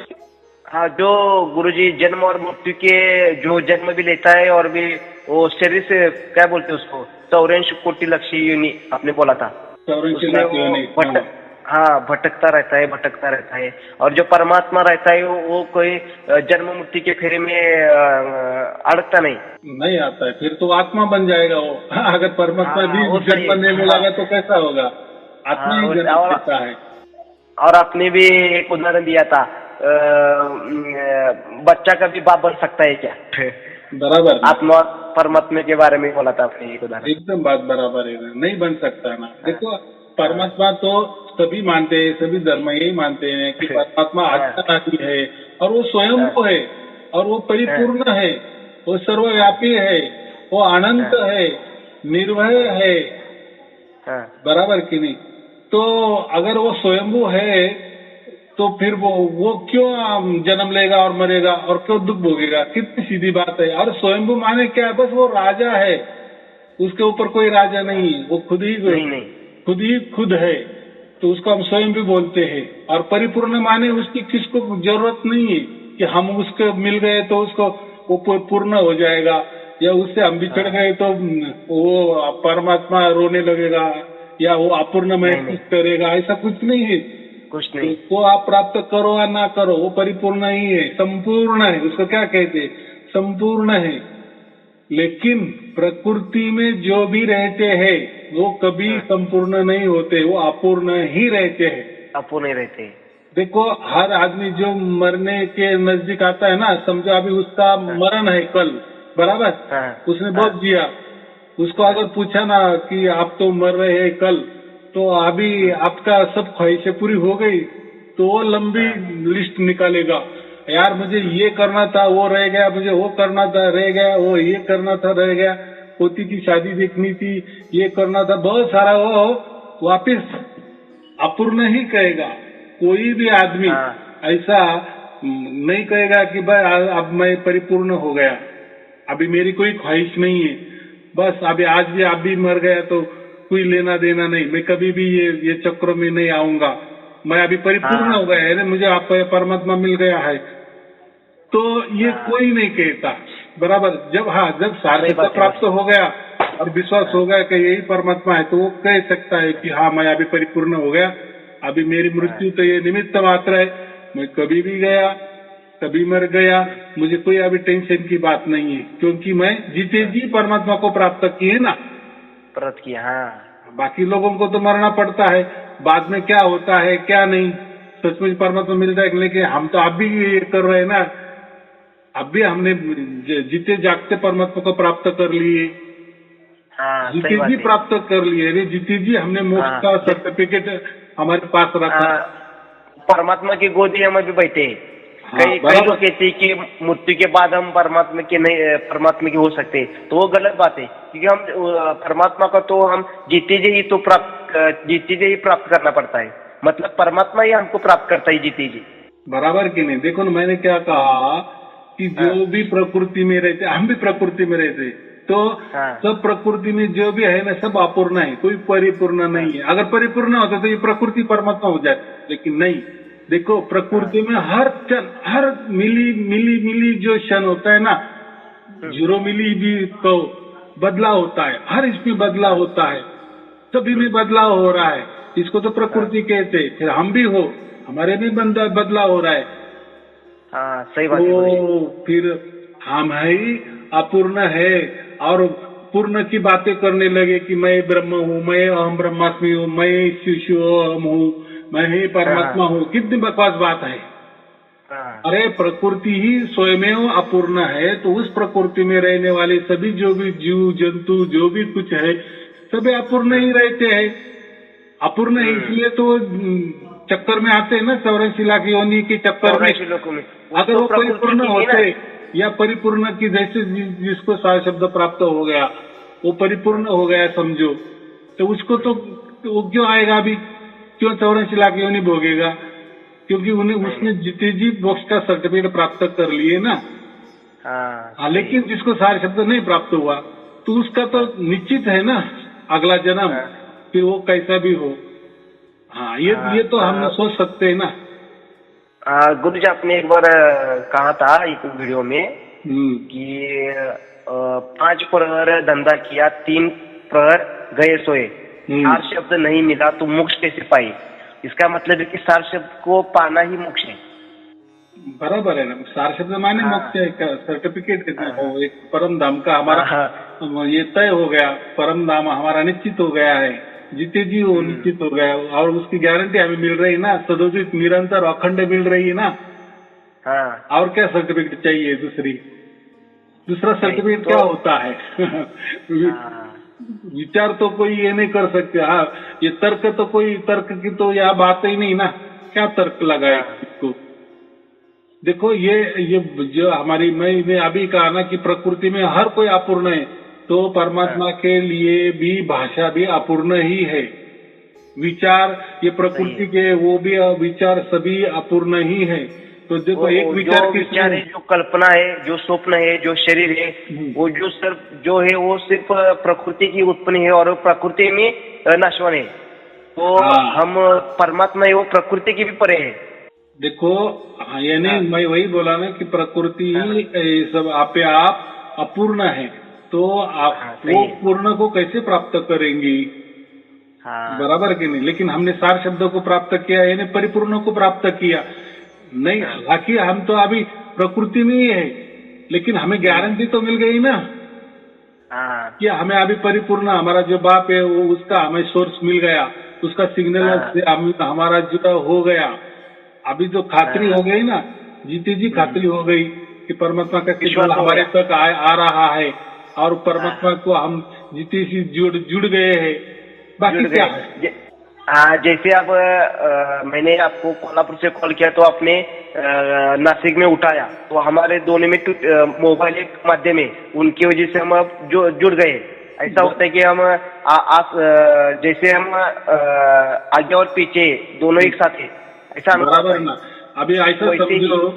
हाँ, जो गुरुजी जन्म और मृत्यु के जो जन्म भी लेता है और भी वो शरीर से क्या बोलते हैं उसको 84 कोटि लक्ष्य योनि आपने बोला था, 84 उसमें लाख वो योनि, हाँ भटकता रहता है। और जो परमात्मा रहता है वो कोई जन्म मृत्यु के फेरे में अड़कता नहीं आता है, फिर तो आत्मा बन जाएगा वो। अगर परमात्मा भी जन्म नहीं मिलेगा तो कैसा होगा, आत्मा ही जन्म देता है। और आपने भी एक उदाहरण दिया था, बच्चा का भी बाप बन सकता है क्या? बराबर, आत्मा परमात्मा के बारे में बोला था आपने एक उदाहरण। एकदम बात बराबर है, नहीं बन सकता ना। देखो परमात्मा तो सभी मानते हैं, सभी धर्म यही मानते हैं कि परमात्मा आत्मा है और वो स्वयं को है और वो परिपूर्ण है, वो सर्वव्यापी है, वो अनंत है, निर्भय है, बराबर कि नहीं? तो अगर वो स्वयंभू है तो फिर वो क्यों जन्म लेगा और मरेगा और क्यों दुख भोगेगा? कितनी सीधी बात है। और स्वयंभू माने क्या है? बस वो राजा है, उसके ऊपर कोई राजा नहीं है, वो खुद ही खुद है, तो उसको हम स्वयं भी बोलते हैं। और परिपूर्ण माने उसकी किसको जरूरत नहीं है कि हम उसको मिल गए तो उसको वो पूर्ण हो जाएगा, या उससे हम बिछड़ गए तो वो परमात्मा रोने लगेगा या वो अपूर्ण महसूस करेगा, ऐसा कुछ नहीं है। कुछ नहीं, उसको आप प्राप्त करो या ना करो, वो परिपूर्ण ही है, संपूर्ण है। उसको क्या कहते हैं? संपूर्ण है। लेकिन प्रकृति में जो भी रहते हैं वो कभी संपूर्ण नहीं होते, वो अपूर्ण ही रहते हैं। अपूर्ण रहते हैं। देखो हर आदमी जो मरने के नजदीक आता है ना, समझो अभी उसका मरण है कल, बराबर, उसने बहुत जिया, उसको अगर पूछा ना कि आप तो मर रहे हैं कल, तो अभी आपका सब ख्वाहिशें पूरी हो गई, तो वो लंबी लिस्ट निकालेगा, यार मुझे ये करना था वो रह गया, मुझे वो करना था रह गया, वो ये करना था रह गया, पोती की शादी देखनी थी, ये करना था, बहुत सारा। वो वापिस अपूर्ण ही कहेगा। कोई भी आदमी ऐसा नहीं कहेगा कि भाई अब मैं परिपूर्ण हो गया, अभी मेरी कोई ख्वाहिश नहीं है, बस अभी आज भी आप भी मर गया तो कोई लेना देना नहीं, मैं कभी भी ये चक्र में नहीं आऊंगा, मैं अभी परिपूर्ण हो गया है, मुझे आप परमात्मा मिल गया है। तो ये कोई नहीं कहता, बराबर। जब सार्थकता प्राप्त हो गया और विश्वास हो गया कि यही परमात्मा है, तो वो कह सकता है कि हाँ मैं अभी परिपूर्ण हो गया, अभी मेरी मृत्यु तो ये निमित्त मात्र है, मैं कभी भी गया कभी मर गया, मुझे कोई अभी टेंशन की बात नहीं है, क्योंकि मैं जीते जी परमात्मा को प्राप्त किए ना, प्राप्त किया। हाँ, बाकी लोगों को तो मरना पड़ता है, बाद में क्या होता है क्या नहीं, सचमुच परमात्मा मिलता है। लेकिन हम तो अब भी ये कर रहे हैं ना, अब भी हमने जीते जागते परमात्मा को प्राप्त कर लिए, जीते जी प्राप्त कर लिए, जीते जी हमने मोक्ष का सर्टिफिकेट हमारे पास रखा। परमात्मा की गोदी में भी बैठे। कई लोग कहते हैं कि मृत्यु के बाद हम परमात्मा की हो सकते, तो वो गलत बात है, क्योंकि हम परमात्मा का तो हम जीते जी प्राप्त करना पड़ता है, मतलब परमात्मा ही हमको प्राप्त करता है जीते जी, बराबर कि नहीं? देखो ना, मैंने क्या कहा कि जो भी प्रकृति में रहते, हम भी प्रकृति में रहते, तो सब प्रकृति में जो भी है ना, सब अपूर्ण है, कोई परिपूर्ण नहीं है। अगर परिपूर्ण होता तो ये प्रकृति परमात्मा हो जाए, लेकिन नहीं। देखो प्रकृति में हर मिली जो क्षण होता है ना, 0 मिली भी तो बदलाव होता है, हर इसमें बदलाव होता है, सभी में बदलाव हो रहा है, इसको तो प्रकृति कहते हैं। फिर हम भी हो, हमारे में बदलाव हो रहा है। हाँ, सही बात है। तो फिर हम ही अपूर्ण है और पूर्ण की बातें करने लगे कि मैं ब्रह्म हूँ, मैं अहम ब्रह्मास्मि हूँ, मैं शिशु अहम हूँ, मैं ही परमात्मा हूँ, कितनी बकवास बात है। अरे प्रकृति ही स्वयं अपूर्ण है, तो उस प्रकृति में रहने वाले सभी जो भी जीव जंतु जो भी कुछ है, सभी अपूर्ण ही रहते हैं। अपूर्ण है इसलिए तो चक्कर में आते हैं ना, 84 लाख योनि के चक्कर में। अगर वो परिपूर्ण होते या परिपूर्ण की जैसे जिसको सार शब्द प्राप्त हो गया, वो परिपूर्ण हो गया समझो, तो उसको तो वो क्यों आएगा अभी, क्यों 84 लाख योनि भोगेगा? क्योंकि उसने जिते जी मोक्ष का सर्टिफिकेट प्राप्त कर लिए ना। हाँ, लेकिन जिसको सार शब्द नहीं प्राप्त हुआ, तो उसका तो निश्चित है ना अगला जन्म, फिर वो कैसा भी हो। हाँ, ये तो हम सोच सकते हैं ना। गुरु जी, आपने एक बार कहा था एक वीडियो में कि 5 प्रहर धंधा किया, 3 प्रहर गए सोए, 4 शब्द नहीं मिला तो मोक्ष कैसे पाए? इसका मतलब है कि 4 शब्द को पाना ही मोक्ष है। बराबर है ना, 4 शब्द माने मोक्ष है, सर्टिफिकेट एक परम धाम का हमारा ये तय हो गया, परम धाम हमारा निश्चित हो गया है, जीते जी वो निश्चित हो गया, और उसकी गारंटी हमें मिल रही है ना, सदोदित निरंतर अखंड मिल रही है ना। और क्या सर्टिफिकेट चाहिए? दूसरा सर्टिफिकेट क्या होता है? विचार तो कोई ये नहीं कर सकते। हाँ, ये तर्क तो कोई तर्क की तो यह बात ही नहीं ना, क्या तर्क लगाए इसको? देखो ये जो हमारी मैं अभी कहा ना कि प्रकृति में हर कोई अपूर्ण है, तो परमात्मा के लिए भी भाषा भी अपूर्ण ही है। विचार ये प्रकृति के वो भी विचार सभी अपूर्ण ही है। तो देखो एक विचार है, जो कल्पना है, जो स्वप्न है, जो शरीर है, वो जो है वो सिर्फ प्रकृति की उत्पन्न है और प्रकृति में नश्वर है। तो हम परमात्मा है वो प्रकृति की भी परे है। देखो यानी मैं वही बोला ना कि प्रकृति सब आपे आप अपूर्ण है, तो आप वो पूर्ण को कैसे प्राप्त करेंगी? बराबर कि नहीं? लेकिन हमने 4 शब्दों को प्राप्त किया, यानी परिपूर्ण को प्राप्त किया नहीं। हालांकि हम तो अभी प्रकृति में ही है, लेकिन हमें गारंटी तो मिल गई ना कि हमें अभी परिपूर्ण हमारा जो बाप है वो उसका हमें सोर्स मिल गया, उसका सिग्नल हमारा जुड़ा हो गया। अभी जो खातरी हो गई ना, जीती जी खातरी हो गई कि परमात्मा का सिग्नल हमारे तक आ रहा है और परमात्मा को हम जीती सी जुड़ गए हैं। बाकी क्या है? जैसे अब मैंने आपको कोल्हापुर से कॉल किया तो आपने नासिक में उठाया, तो हमारे दोनों में मोबाइल एक माध्यम है, उनकी वजह से हम अब जुड़ गए। ऐसा होता है कि हम जैसे हम आगे और पीछे दोनों एक साथ है, ऐसा बराबर ना। अभी ऐसा समझो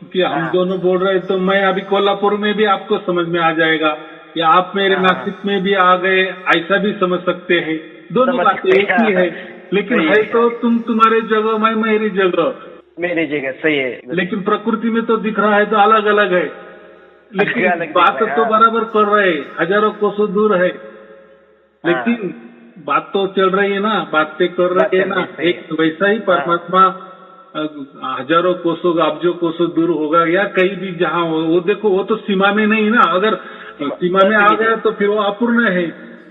कि हम दोनों बोल रहे, तो मैं अभी कोल्हापुर में भी आपको समझ में आ जाएगा, या आप मेरे नासिक में भी आ गए, ऐसा भी समझ सकते हैं। दोनों बातें एक ही है, लेकिन है तो तुम्हारे जगह, मैं मेरी जगह, सही है। लेकिन प्रकृति में तो दिख रहा है तो अलग अलग है, लेकिन बात तो बराबर कर रहे, हजारों कोसों दूर है, लेकिन बात तो चल रही है ना, बातें कर रहे हैं ना। एक वैसा ही परमात्मा हजारों कोसों अब्जों कोसों दूर होगा, या कहीं भी जहाँ हो, वो देखो वो तो सीमा में नहीं ना। अगर सीमा में आ गया तो फिर वो अपूर्ण है।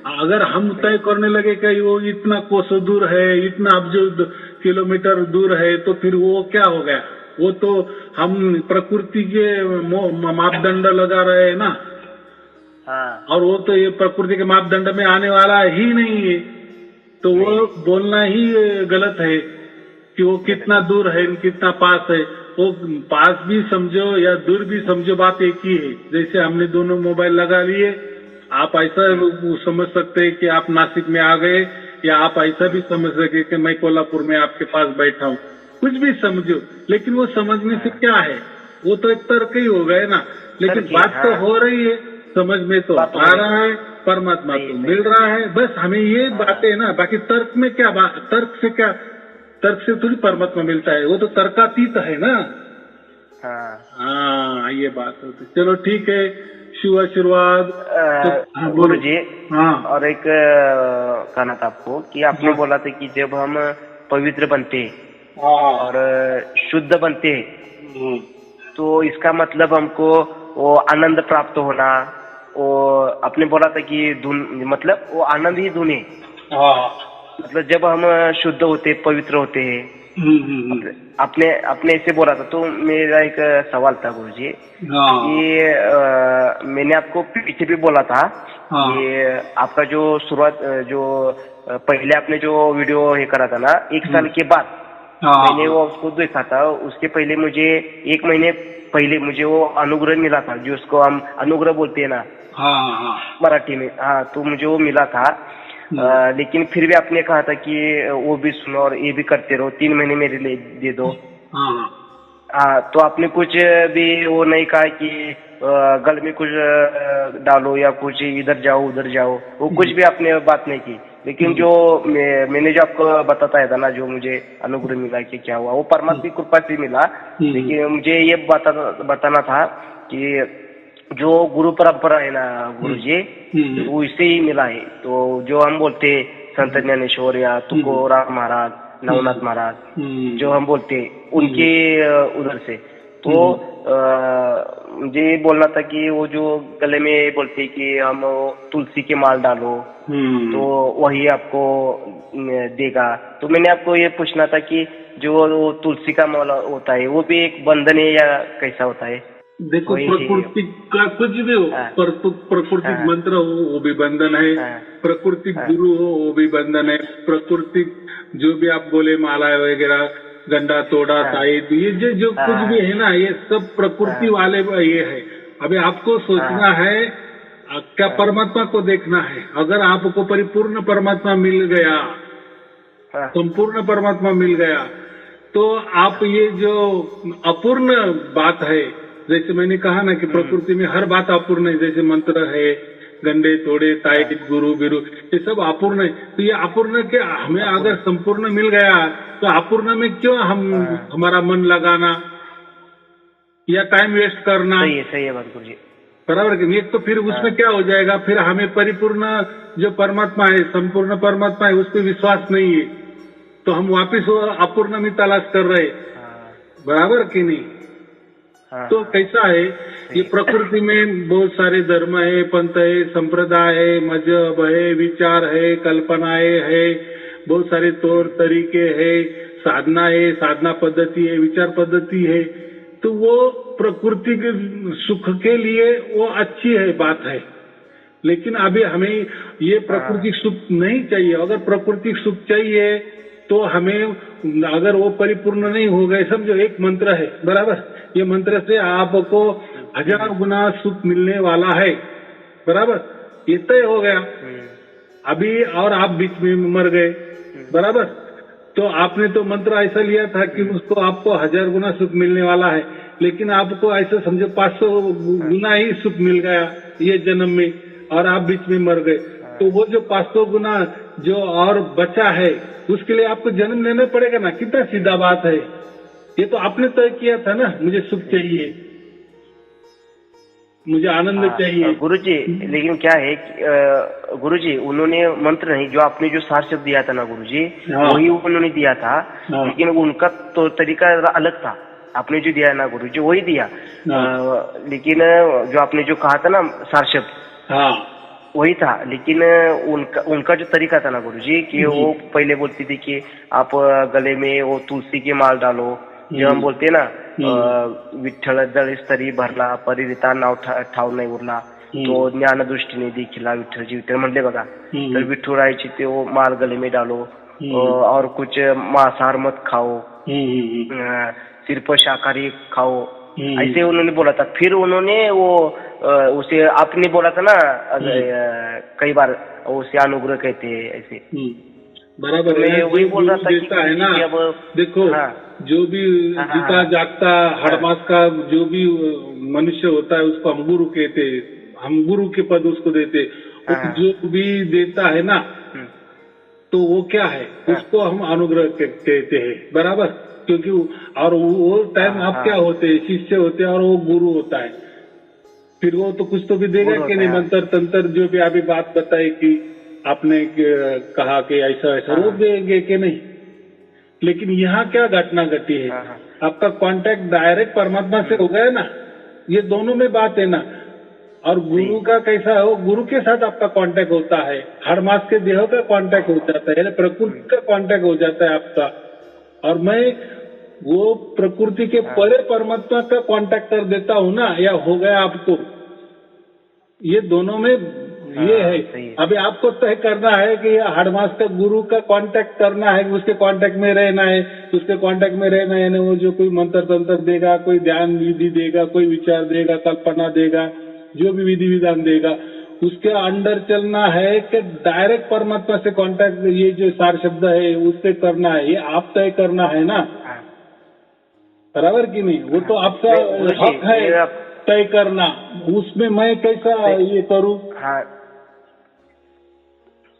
अगर हम तय करने लगे कि वो इतना कोसों दूर है, इतना अब्जो किलोमीटर दूर है, तो फिर वो क्या हो गया? वो तो हम प्रकृति के मापदंड लगा रहे हैं ना। और वो तो ये प्रकृति के मापदंड में आने वाला ही नहीं है, तो वो बोलना ही गलत है कि वो कितना दूर है, कितना पास है। वो पास भी समझो या दूर भी समझो, बात एक ही है। जैसे हमने दोनों मोबाइल लगा लिए, आप ऐसा समझ सकते हैं कि आप नासिक में आ गए, या आप ऐसा भी समझ सके कि मैं कोल्हापुर में आपके पास बैठा हूँ। कुछ भी समझो, लेकिन वो समझने से क्या है? वो तो एक तर्क ही हो गए ना। लेकिन बात तो हो रही है, समझ में तो आ रहा है, परमात्मा तो मिल रहा है। बस हमें ये बातें ना, बाकी तर्क में क्या बात? तर्क से थोड़ी परमात्मा मिलता है, वो तो तर्कातीत है ना। हाँ, ये बात होती। चलो ठीक है, शुभ आशीर्वाद। गुरु जी, और एक कहना था आपको कि आपने बोला था कि जब हम पवित्र बनते और शुद्ध बनते, तो इसका मतलब हमको वो आनंद प्राप्त होना। वो आपने बोला था कि मतलब वो आनंद ही धुन है। मतलब जब हम शुद्ध होते, पवित्र होते हैं, आपने ऐसे बोला था। तो मेरा एक सवाल था गुरुजी, कि मैंने आपको पीछे भी बोला था कि आपका जो शुरुआत, जो पहले आपने जो वीडियो ये करा था ना, 1 साल के बाद मैंने वो उसको देखा था। उसके पहले मुझे 1 महीने पहले मुझे वो अनुग्रह मिला था, जो उसको हम अनुग्रह बोलते हैं ना मराठी में। तो मुझे वो मिला था। लेकिन फिर भी आपने कहा था कि वो भी सुनो और ये भी करते रहो, 3 महीने मेरे लिए दे दो। तो आपने कुछ भी वो नहीं कहा कि गल में कुछ डालो या कुछ इधर जाओ उधर जाओ, वो कुछ भी आपने बात नहीं की। लेकिन जो मैंने जो आपको बताता था ना, जो मुझे अनुग्रह मिला कि क्या हुआ, वो परमात्मा की कृपा से मिला। लेकिन मुझे ये बताना था कि जो गुरु परंपरा है ना गुरुजी, वो इससे ही मिला है। तो जो हम बोलते संत ज्ञानेश्वर या तुकोराम महाराज, नवनाथ महाराज, जो हम बोलते उनके उधर से। तो मुझे बोलना था कि वो जो गले में बोलते कि हम तुलसी के माल डालो तो वही आपको देगा। तो मैंने आपको ये पूछना था कि जो तुलसी का माल होता है वो भी एक बंधन है या कैसा होता है? देखो, प्रकृति का कुछ भी हो, प्रकृतिक मंत्र हो वो भी बंधन है, प्रकृतिक गुरु हो वो भी बंधन है, प्रकृतिक जो भी आप बोले माला वगैरह, गंडा तोड़ा साहित्य, ये जो कुछ भी है ना, ये सब प्रकृति वाले ये है। अभी आपको सोचना है क्या परमात्मा को देखना है। अगर आपको परिपूर्ण परमात्मा मिल गया, संपूर्ण परमात्मा मिल गया, तो आप ये जो अपूर्ण बात है, जैसे मैंने कहा ना कि प्रकृति में हर बात अपूर्ण है, जैसे मंत्र है, गंडे तोड़े ताइट गुरु बिरु, ये सब अपूर्ण है। तो ये अपूर्ण के हमें अगर संपूर्ण मिल गया तो अपूर्ण में क्यों हमारा मन लगाना या टाइम वेस्ट करना? सही है बात गुरुजी, बराबर कि नहीं? तो फिर उसमें क्या हो जाएगा, फिर हमें परिपूर्ण जो परमात्मा है, संपूर्ण परमात्मा है, उस पर विश्वास नहीं है, तो हम वापिस अपूर्ण में तलाश कर रहे, बराबर कि नहीं? तो कैसा है, ये प्रकृति में बहुत सारे धर्म है, पंथ है, संप्रदाय है, मजहब है, विचार है, कल्पनाएं है, बहुत सारे तौर तरीके है, साधना है, साधना पद्धति है, विचार पद्धति है। तो वो प्रकृति के सुख के लिए वो अच्छी है, बात है। लेकिन अभी हमें ये प्राकृतिक सुख नहीं चाहिए। अगर प्राकृतिक सुख चाहिए तो हमें, अगर वो परिपूर्ण नहीं हो गए, समझो एक मंत्र है, बराबर, ये मंत्र से आपको 1000 गुना सुख मिलने वाला है, बराबर, ये तय हो गया। अभी और आप बीच में मर गए, बराबर, तो आपने तो मंत्र ऐसा लिया था कि उसको आपको 1000 गुना सुख मिलने वाला है, लेकिन आपको ऐसा समझो 500 गुना ही सुख मिल गया ये जन्म में, और आप बीच में मर गए। तो वो जो 500 गुना जो और बचा है उसके लिए आपको जन्म लेना पड़ेगा ना। कितना सीधा बात है, ये तो आपने तय किया था ना, मुझे सुख चाहिए, मुझे आनंद चाहिए। गुरुजी, लेकिन क्या है गुरुजी, उन्होंने मंत्र नहीं, जो आपने जो सार शब्द दिया था ना गुरुजी, वही उन्होंने दिया था, लेकिन उनका तो तरीका अलग था। आपने जो दिया है ना गुरुजी वही दिया, लेकिन जो आपने जो कहा था ना सार शब्द, वही था। लेकिन उनका जो तरीका था ना गुरुजी, कि वो पहले बोलती थी कि आप गले में वो तुलसी की माल डालो, जो हम बोलते ना विठ्ठल दळ स्तरी भरला, परिरिता नाव ठाव नाही उरला, तो ज्ञान दृष्टीने देखिला विठ्ठलजी विठ्ठल म्हणले बघा। तर विठुरायची ते वो माल गले में डालो, और कुछ मांसाहार मत खाओ, सिर्फ शाकाहारी खाओ, ऐसे उन्होंने बोला था। फिर उन्होंने वो उसे आपने बोला था ना कई बार, उसे अनुग्रह कहते हैं ऐसे, बराबर है। वही बोल रहा था कि है ना, देखो जो भी जीता जागता हड़मास का जो भी मनुष्य होता है उसको हम गुरु कहते, हम गुरु के पद उसको देते। जो भी देता है ना, तो वो क्या है, उसको हम अनुग्रह कहते हैं, बराबर। क्योंकि और वो टाइम आप क्या होते हैं, शिष्य होते हैं, और वो गुरु होता है। फिर वो तो कुछ तो भी देगा कि नहीं, मंत्र तंत्र जो भी अभी बात बताई कि आपने कहा कि ऐसा ऐसा, वो देंगे कि नहीं। लेकिन यहाँ क्या घटना घटी है, आपका कांटेक्ट डायरेक्ट परमात्मा से हो गया ना, ये दोनों में बात है ना। और गुरु का कैसा हो, गुरु के साथ आपका कांटेक्ट होता है, हर मास के देह का कांटेक्ट हो जाता है, प्रकृति का कांटेक्ट हो जाता है आपका। और मैं वो प्रकृति के परे परमात्मा का कांटेक्ट कर देता हूँ ना, या हो गया आपको, ये दोनों में ये है। अभी आपको तय करना है कि हरमास का गुरु का कांटेक्ट करना है, उसके कांटेक्ट में रहना है, उसके कांटेक्ट में रहना है। वो जो कोई मंत्र तंत्र देगा, कोई ध्यान विधि देगा, कोई विचार देगा, कल्पना देगा, जो भी विधि विधान देगा, उसके अंडर चलना है कि डायरेक्ट परमात्मा से कांटेक्ट, ये जो सार शब्द है उससे करना है, ये आप तय करना है ना, बराबर कि नहीं? वो तो आपका हक है तय करना, उसमें मैं कैसा ये करूं?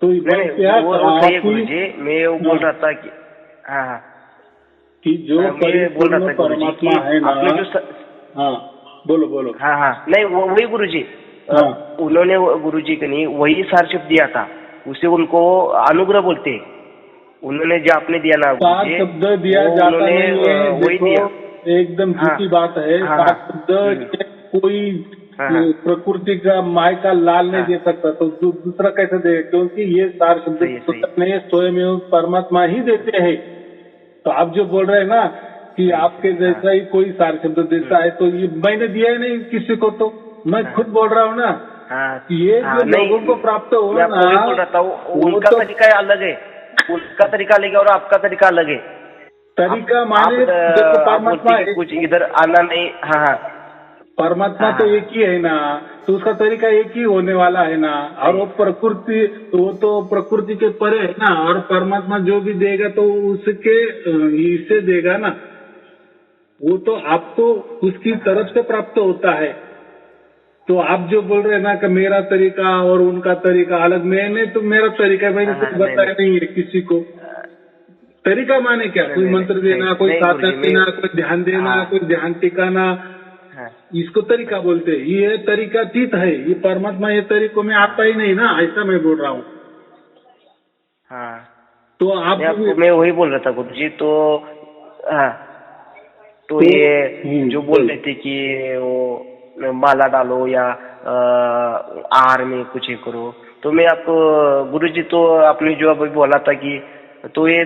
तो नहीं, वो सही है गुरुजी, मैं वो बोल रहा था कि हाँ कि जो बोल रहा था परमात्मा है ना, आपने जो हाँ बोलो बोलो, हाँ नहीं वही गुरुजी, उन्होंने गुरुजी को नहीं वही सार शब्द दिया था, उसे उनको अनुग्रह बोलते हैं। उन्होंने जो आपने दिया ना सार शब्द दिया जाता नहीं है, वही दिया, एकदम झूठी बात है। सार शब्द कोई प्रकृति का माय का लाल नहीं दे सकता, तो दूसरा कैसे दे, क्योंकि ये सार शब्द स्वयं परमात्मा ही देते हैं। तो आप जो बोल रहे हैं ना कि आपके जैसा ही कोई सार शब्द देता है, तो ये मैंने दिया ही नहीं किसी को, तो मैं खुद बोल रहा हूँ ना, ये जो लोगों को प्राप्त हुआ ना, बोल रहा था उनका तरीका अलग है, उनका तरीका अलग है और आपका तरीका अलग है। तरीका माने परमात्मा कुछ इधर आना नहीं, हाँ परमात्मा तो एक ही है ना, तो उसका तरीका एक ही होने वाला है ना। और वो प्रकृति, वो तो प्रकृति के परे है ना, और परमात्मा जो भी देगा तो उसके इससे देगा ना, वो तो आपको उसकी तरफ से प्राप्त होता है। तो आप जो बोल रहे हैं ना कि मेरा तरीका और उनका तरीका अलग, मैंने तो मेरा तरीका मैंने कुछ बताया नहीं है किसी को। तरीका माने क्या, कोई मंत्र देना, कोई साधना देना, कोई ध्यान देना, कोई ध्यान टिकाना, इसको तरीका बोलते हैं। ये तरीका तीत है, ये परमात्मा ये तरीकों में आता ही नहीं ना, ऐसा मैं बोल रहा हूँ। तो आप मैं वही बोल रहा था गुरुजी, तो ये जो बोल रहे थे कि वो माला डालो या आहार में कुछ करो, तो मैं आपको गुरुजी, तो आपने जो अभी बोला था कि तो ये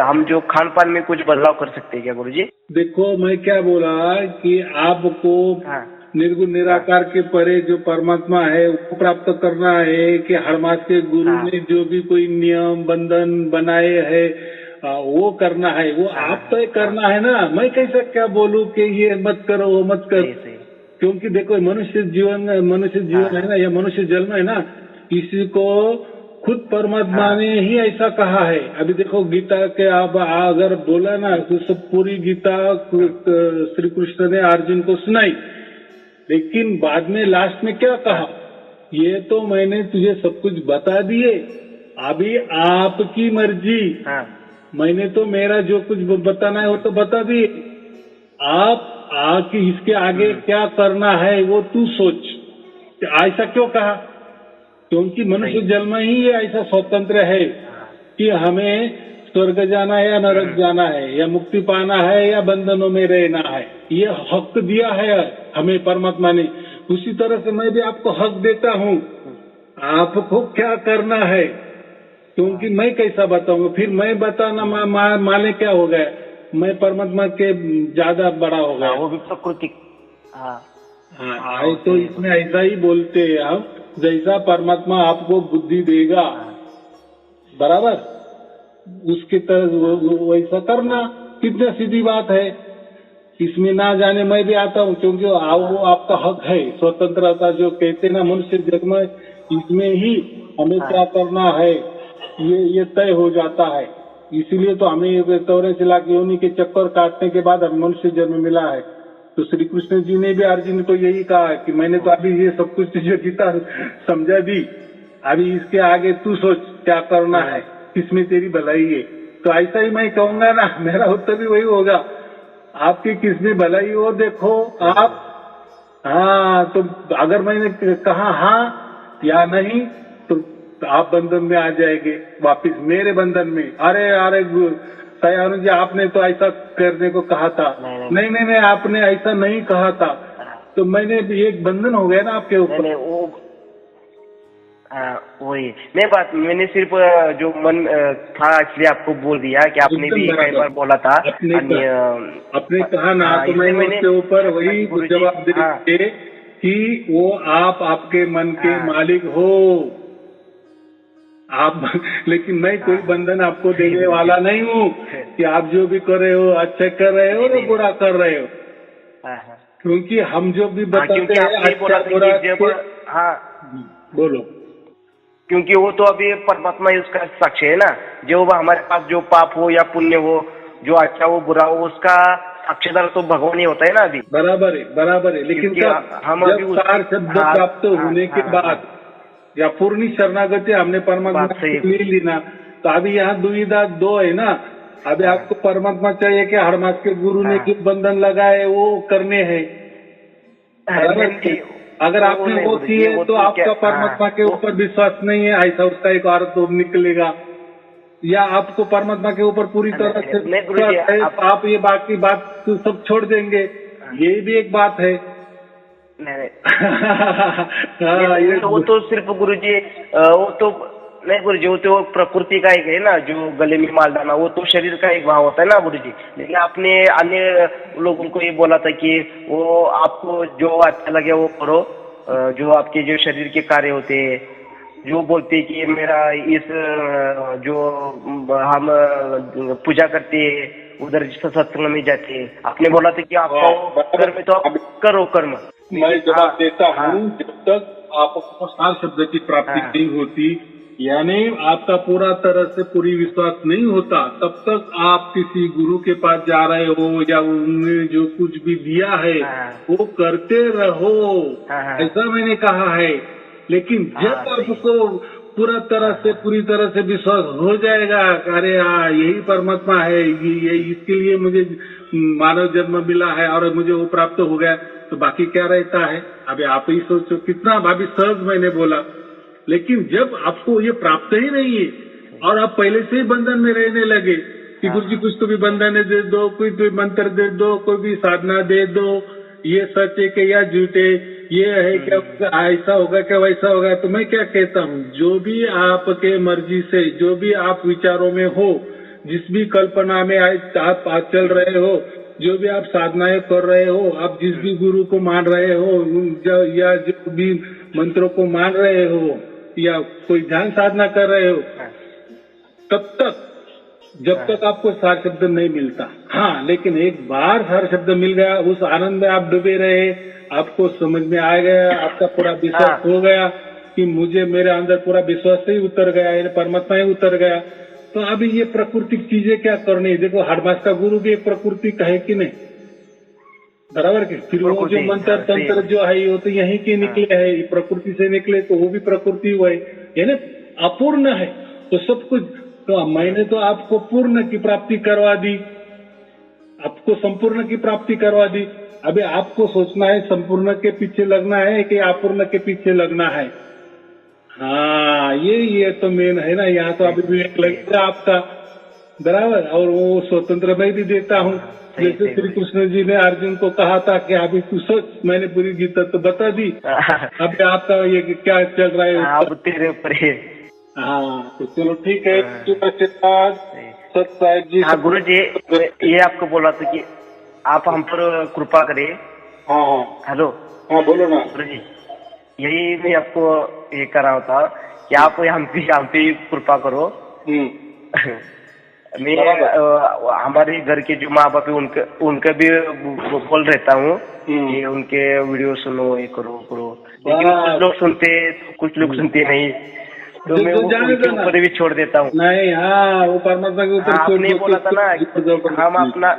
हम जो खान पान में कुछ बदलाव कर सकते हैं क्या गुरुजी? देखो मैं क्या बोला कि आपको निर्गुण निराकार के परे जो परमात्मा है वो प्राप्त करना है, कि हर मास के गुरु ने जो भी कोई नियम बंधन बनाए है वो करना है, वो आप तय करना है ना। मैं कैसा क्या बोलूं कि ये मत करो वो मत करो, क्योंकि देखो मनुष्य जीवन है ना, या मनुष्य जन्म है ना, किसी को खुद परमात्मा ने ही ऐसा कहा है। अभी देखो गीता के आप अगर बोला ना तो सब पूरी गीता श्री कृष्ण ने अर्जुन को सुनाई, लेकिन बाद में लास्ट में क्या कहा, ये तो मैंने तुझे सब कुछ बता दिए, अभी आपकी मर्जी। मैंने तो मेरा जो कुछ बताना है वो तो बता दिए, आप आके इसके आगे क्या करना है वो तू सोच। ऐसा क्यों कहा, क्योंकि मनुष्य जन्म ही ऐसा स्वतंत्र है कि हमें स्वर्ग जाना है या नरक जाना है, या मुक्ति पाना है या बंधनों में रहना है, ये हक दिया है हमें परमात्मा ने। उसी तरह से मैं भी आपको हक देता हूँ, आपको क्या करना है, क्योंकि मैं कैसा बताऊंगा, फिर मैं बताना माने क्या हो गया, मैं परमात्मा के ज्यादा बड़ा हो गया। वो भी प्रकृति। तो इसमें ऐसा ही बोलते हैं हम, जैसा परमात्मा आपको बुद्धि देगा बराबर उसकी तरह वैसा करना, कितना सीधी बात है। इसमें ना जाने मैं भी आता हूँ, क्योंकि वो आपका हक है, स्वतंत्रता जो कहते ना मनुष्य जन्म, इसमें ही हमें क्या करना है ये तय हो जाता है। इसीलिए तो हमें 84 लाख योनि के चक्कर काटने के बाद हमें मनुष्य जन्म मिला है। तो श्री कृष्ण जी ने भी अर्जुन को यही कहा कि मैंने तो अभी ये सब कुछ तुझे गीता समझा दी, अभी इसके आगे तू सोच क्या करना है, किसमें तेरी भलाई है। तो ऐसा ही मैं कहूंगा ना, मेरा उत्तर भी वही होगा, आपकी किसमें भलाई हो देखो आप। तो अगर मैंने कहा हाँ या नहीं तो आप बंधन में आ जाएंगे वापिस, मेरे बंधन में। अरे सयानु जी आपने तो ऐसा करने को कहा था, नहीं आपने ऐसा नहीं कहा था, तो मैंने भी एक बंधन हो गया ना आपके ऊपर। वही मैंने सिर्फ जो मन था इसलिए आपको बोल दिया कि आपने भी कई बार बोला था, आपने कहा ना, तो मैंने उसके ऊपर वही जवाब दे कि वो आप आपके मन के मालिक हो आप, लेकिन मैं कोई बंधन आपको देने वाला नहीं हूँ कि आप जो भी कर रहे हो अच्छा कर रहे हो या बुरा कर रहे हो, क्योंकि हम जो भी बताते हैं अच्छा बुरा। बोलो। क्योंकि वो तो अभी परमात्मा ही उसका साक्ष्य है ना, जो हमारे पास जो पाप हो या पुण्य हो, जो अच्छा हो बुरा हो, उसका साक्षीदार तो भगवान ही होता है ना अभी। बराबर है, लेकिन हम जब सार शब्द प्राप्त होने के बाद या पूर्ण शरणागति हमने परमात्मा ले ली ना, तो अभी यहाँ दुविधा दो है ना। अभी आपको परमात्मा चाहिए कि हरमास के गुरु ने जो बंधन लगाए वो करने हैं। अगर आपने वो किए तो आपका परमात्मा के ऊपर विश्वास नहीं है, ऐसा उसका एक अर्थ तो निकलेगा। या आपको परमात्मा के ऊपर पूरी तरह से विश्वास है, आप ये बाकी बात सब छोड़ देंगे, ये भी एक बात है। नहीं वो तो सिर्फ गुरुजी वो तो नहीं गुरुजी, वो तो प्रकृति का एक है ना, जो गले में माल डालना, वो तो शरीर का एक भाव होता है ना गुरुजी। लेकिन आपने अन्य लोगों को ये बोला था कि वो आपको जो अच्छा लगे वो करो, जो आपके जो शरीर के कार्य होते हैं, जो बोलते कि मेरा इस जो हम पूजा करते हैं उधर सत्संग में जाते हैं, आपने बोला था कि आपका कर्म तो आप करो कर्म। मैं जवाब देता हूँ, जब तक आपको सार शब्द की प्राप्ति नहीं होती, यानी आपका पूरा तरह से पूरी विश्वास नहीं होता, तब तक आप किसी गुरु के पास जा रहे हो या उन्होंने जो कुछ भी दिया है वो करते रहो, ऐसा मैंने कहा है। लेकिन जब आपको पूरा तरह से पूरी तरह से विश्वास हो जाएगा, अरे यही परमात्मा है, ये इसके लिए मुझे मानव जन्म मिला है और मुझे वो प्राप्त हो गया, तो बाकी क्या रहता है। अभी आप ही सोचो, कितना अभी सहज मैंने बोला। लेकिन जब आपको ये प्राप्त ही नहीं है और आप पहले से ही बंधन में रहने लगे कि गुरुजी कुछ तो भी बंधन दे दो, कोई तो मंत्र दे दो, कोई भी साधना दे दो, ये सच है कि या झूठे, ये है क्या, ऐसा होगा क्या वैसा होगा, तो मैं क्या कहता हूँ, जो भी आपके मर्जी से, जो भी आप विचारों में हो, जिस भी कल्पना में आप चल रहे हो, जो भी आप साधनाएं कर रहे हो, आप जिस भी गुरु को मान रहे हो या जो भी मंत्रों को मान रहे हो या कोई ध्यान साधना कर रहे हो, तब तक जब तक आपको सार शब्द नहीं मिलता। हाँ, लेकिन एक बार सार शब्द मिल गया, उस आनंद में आप डूबे रहे, आपको समझ में आ गया, आपका पूरा विश्वास हो गया कि मुझे मेरे अंदर पूरा विश्वास ही उतर गया, परमात्मा ही उतर गया, तो अभी ये प्राकृतिक चीजें क्या करनी है। देखो, हरमास का गुरु भी एक प्रकृति का है कि नहीं, बराबर के। फिर वो जो मंत्र तंत्र जो है वो तो यहीं के निकले है, प्रकृति से निकले, तो वो भी प्रकृति हुआ है, यानी अपूर्ण है। तो सब कुछ, तो मैंने तो आपको पूर्ण की प्राप्ति करवा दी, आपको संपूर्ण की प्राप्ति करवा दी। अभी आपको सोचना है संपूर्ण के पीछे लगना है कि अपूर्ण के पीछे लगना है। हाँ, ये तो मेन है ना। यहाँ तो अभी विवेक लगेगा आपका, बराबर। और वो स्वतंत्र मैं भी देता हूँ, जैसे श्री कृष्ण जी ने अर्जुन को कहा था कि अभी तू सोच, मैंने पूरी गीता तो बता दी, अभी आपका ये क्या चल रहा है अब तेरे ऊपर है। हाँ, तो चलो ठीक है। सत साहिब जी। हाँ गुरु जी, ये आपको बोला था कि आप हम पर कृपा करें। हाँ, हेलो। हाँ, बोलो ना गुरु जी। यही मैं आपको ये कर रहा था कि आप हम पे कृपा करो। मैं हमारे घर के जो माँ बाप है उनका भी बोल रहता हूँ कि उनके वीडियो सुनो, ये करो करो, लेकिन कुछ लोग सुनते तो कुछ लोग सुनते नहीं, तो मैं उनके ऊपर भी छोड़ देता हूँ। नहीं, हाँ, वो परमात्मा के ऊपर आपने बोला था ना, हम अपना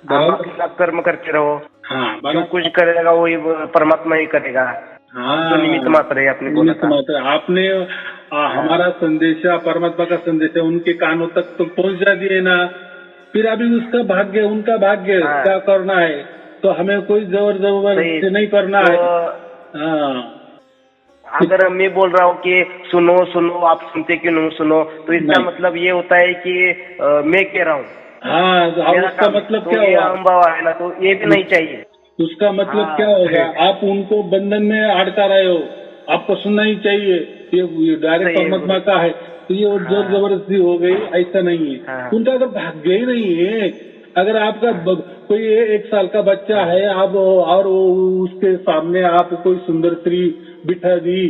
हम अपना कर्म करते रहो। हाँ, जो कुछ करेगा वही परमात्मा ही करेगा। हाँ, तो निमित्त मात्र है, आपने बोला था। आपने हमारा संदेशा, परमात्मा का संदेशा उनके कानों तक तो पहुंचा दिए ना। फिर अभी उसका भाग्य, उनका भाग्य क्या करना है, तो हमें कोई जबरदस्ती नहीं करना है। हाँ, अगर मैं बोल रहा हूँ कि सुनो सुनो, आप सुनते क्यों नहीं सुनो, तो इसका मतलब ये होता है कि मैं कह रहा हूँ। हाँ, उसका मतलब क्या हुआ, अनुभव है ना, तो ये भी नहीं चाहिए। उसका मतलब क्या होगा, आप उनको बंधन में अड़का रहे हो, आपको सुनना ही चाहिए, ये डायरेक्ट परमात्मा का है, तो ये जोर जबरदस्ती हो गई, ऐसा नहीं है। उनका अगर भाग्य ही नहीं है, अगर आपका कोई 1 साल का बच्चा है, आप और उसके सामने आप कोई सुंदर स्त्री बिठा दी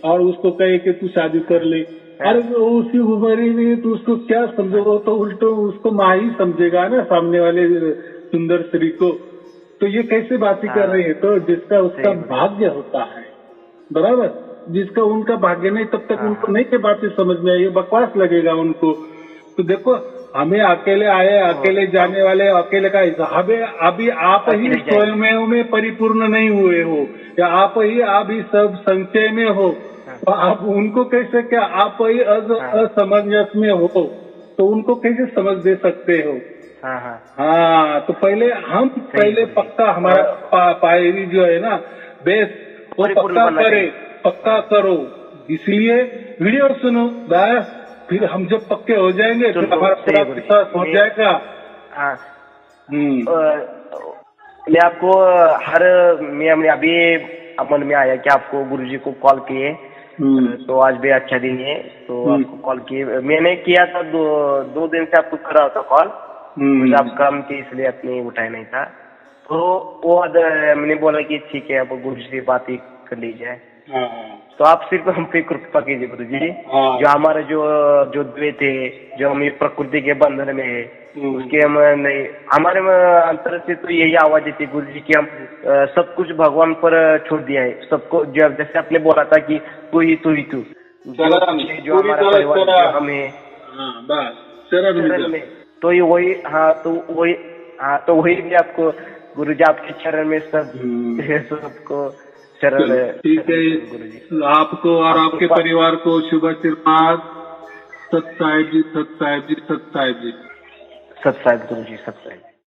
और उसको कहे कि तू शादी कर ले, और उसी उम्र में तो उसको क्या समझोगे, तो उल्टो उसको माँ ही समझेगा ना, सामने वाले सुंदर स्त्री को। तो ये कैसे बातें कर रहे हैं, तो जिसका उसका भाग्य होता है, बराबर, जिसका उनका भाग्य नहीं, तब तक उनको नहीं के बातें समझ में आई, बकवास लगेगा उनको। तो देखो, हमें अकेले आए, अकेले जाने वाले, अकेले का हिस्सा हमें अभी आप ही स्वयं में परिपूर्ण नहीं हुए हो, या आप ही सब संचय में हो, तो आप उनको कैसे, क्या आप ही असमंजस में हो तो उनको कैसे समझ दे सकते हो? हाँ, तो पहले पक्का हमारा पायरी जो है ना, बेस वो पक्का करो। इसलिए वीडियो सुनो बस, फिर हम जब पक्के हो जाएंगे फिर हमारा पूरा विश्वास हो जाएगा। मैं आपको मैं अभी मन में आया कि आपको गुरुजी को कॉल किए, तो आज भी अच्छा दिन है तो आपको कॉल किए। मैंने किया था दो दिन से आपको कर रहा था कॉल, मुझे आप काम थे इसलिए आपने उठाया नहीं था। तो वो मैंने बोला कि ठीक है, अब गुरुजी से बात ही कर ली जाए। तो आप सिर्फ हम पे कृपा कीजिए गुरुजी, जो हमारे जो द्वैत थे, जो हम प्रकृति के बंधन में है, उसके हम नहीं, हमारे अंतर से तो यही आवाज देती गुरुजी की हम सब कुछ भगवान पर छोड़ दिया है सबको। जैसे आपने बोला था कि तू ही तू जो हमारा परिवार जो हमें शरण में, तो ये वही तो वही भी आपको गुरुजी आपके चरण में सबको चरण। ठीक है गुरुजी, आपको और आपके परिवार को शुभ आशीर्वाद। सत साहिब जी, सत साहिब जी, सत साहिब जी, सत साहिब गुरुजी, सत साहिब।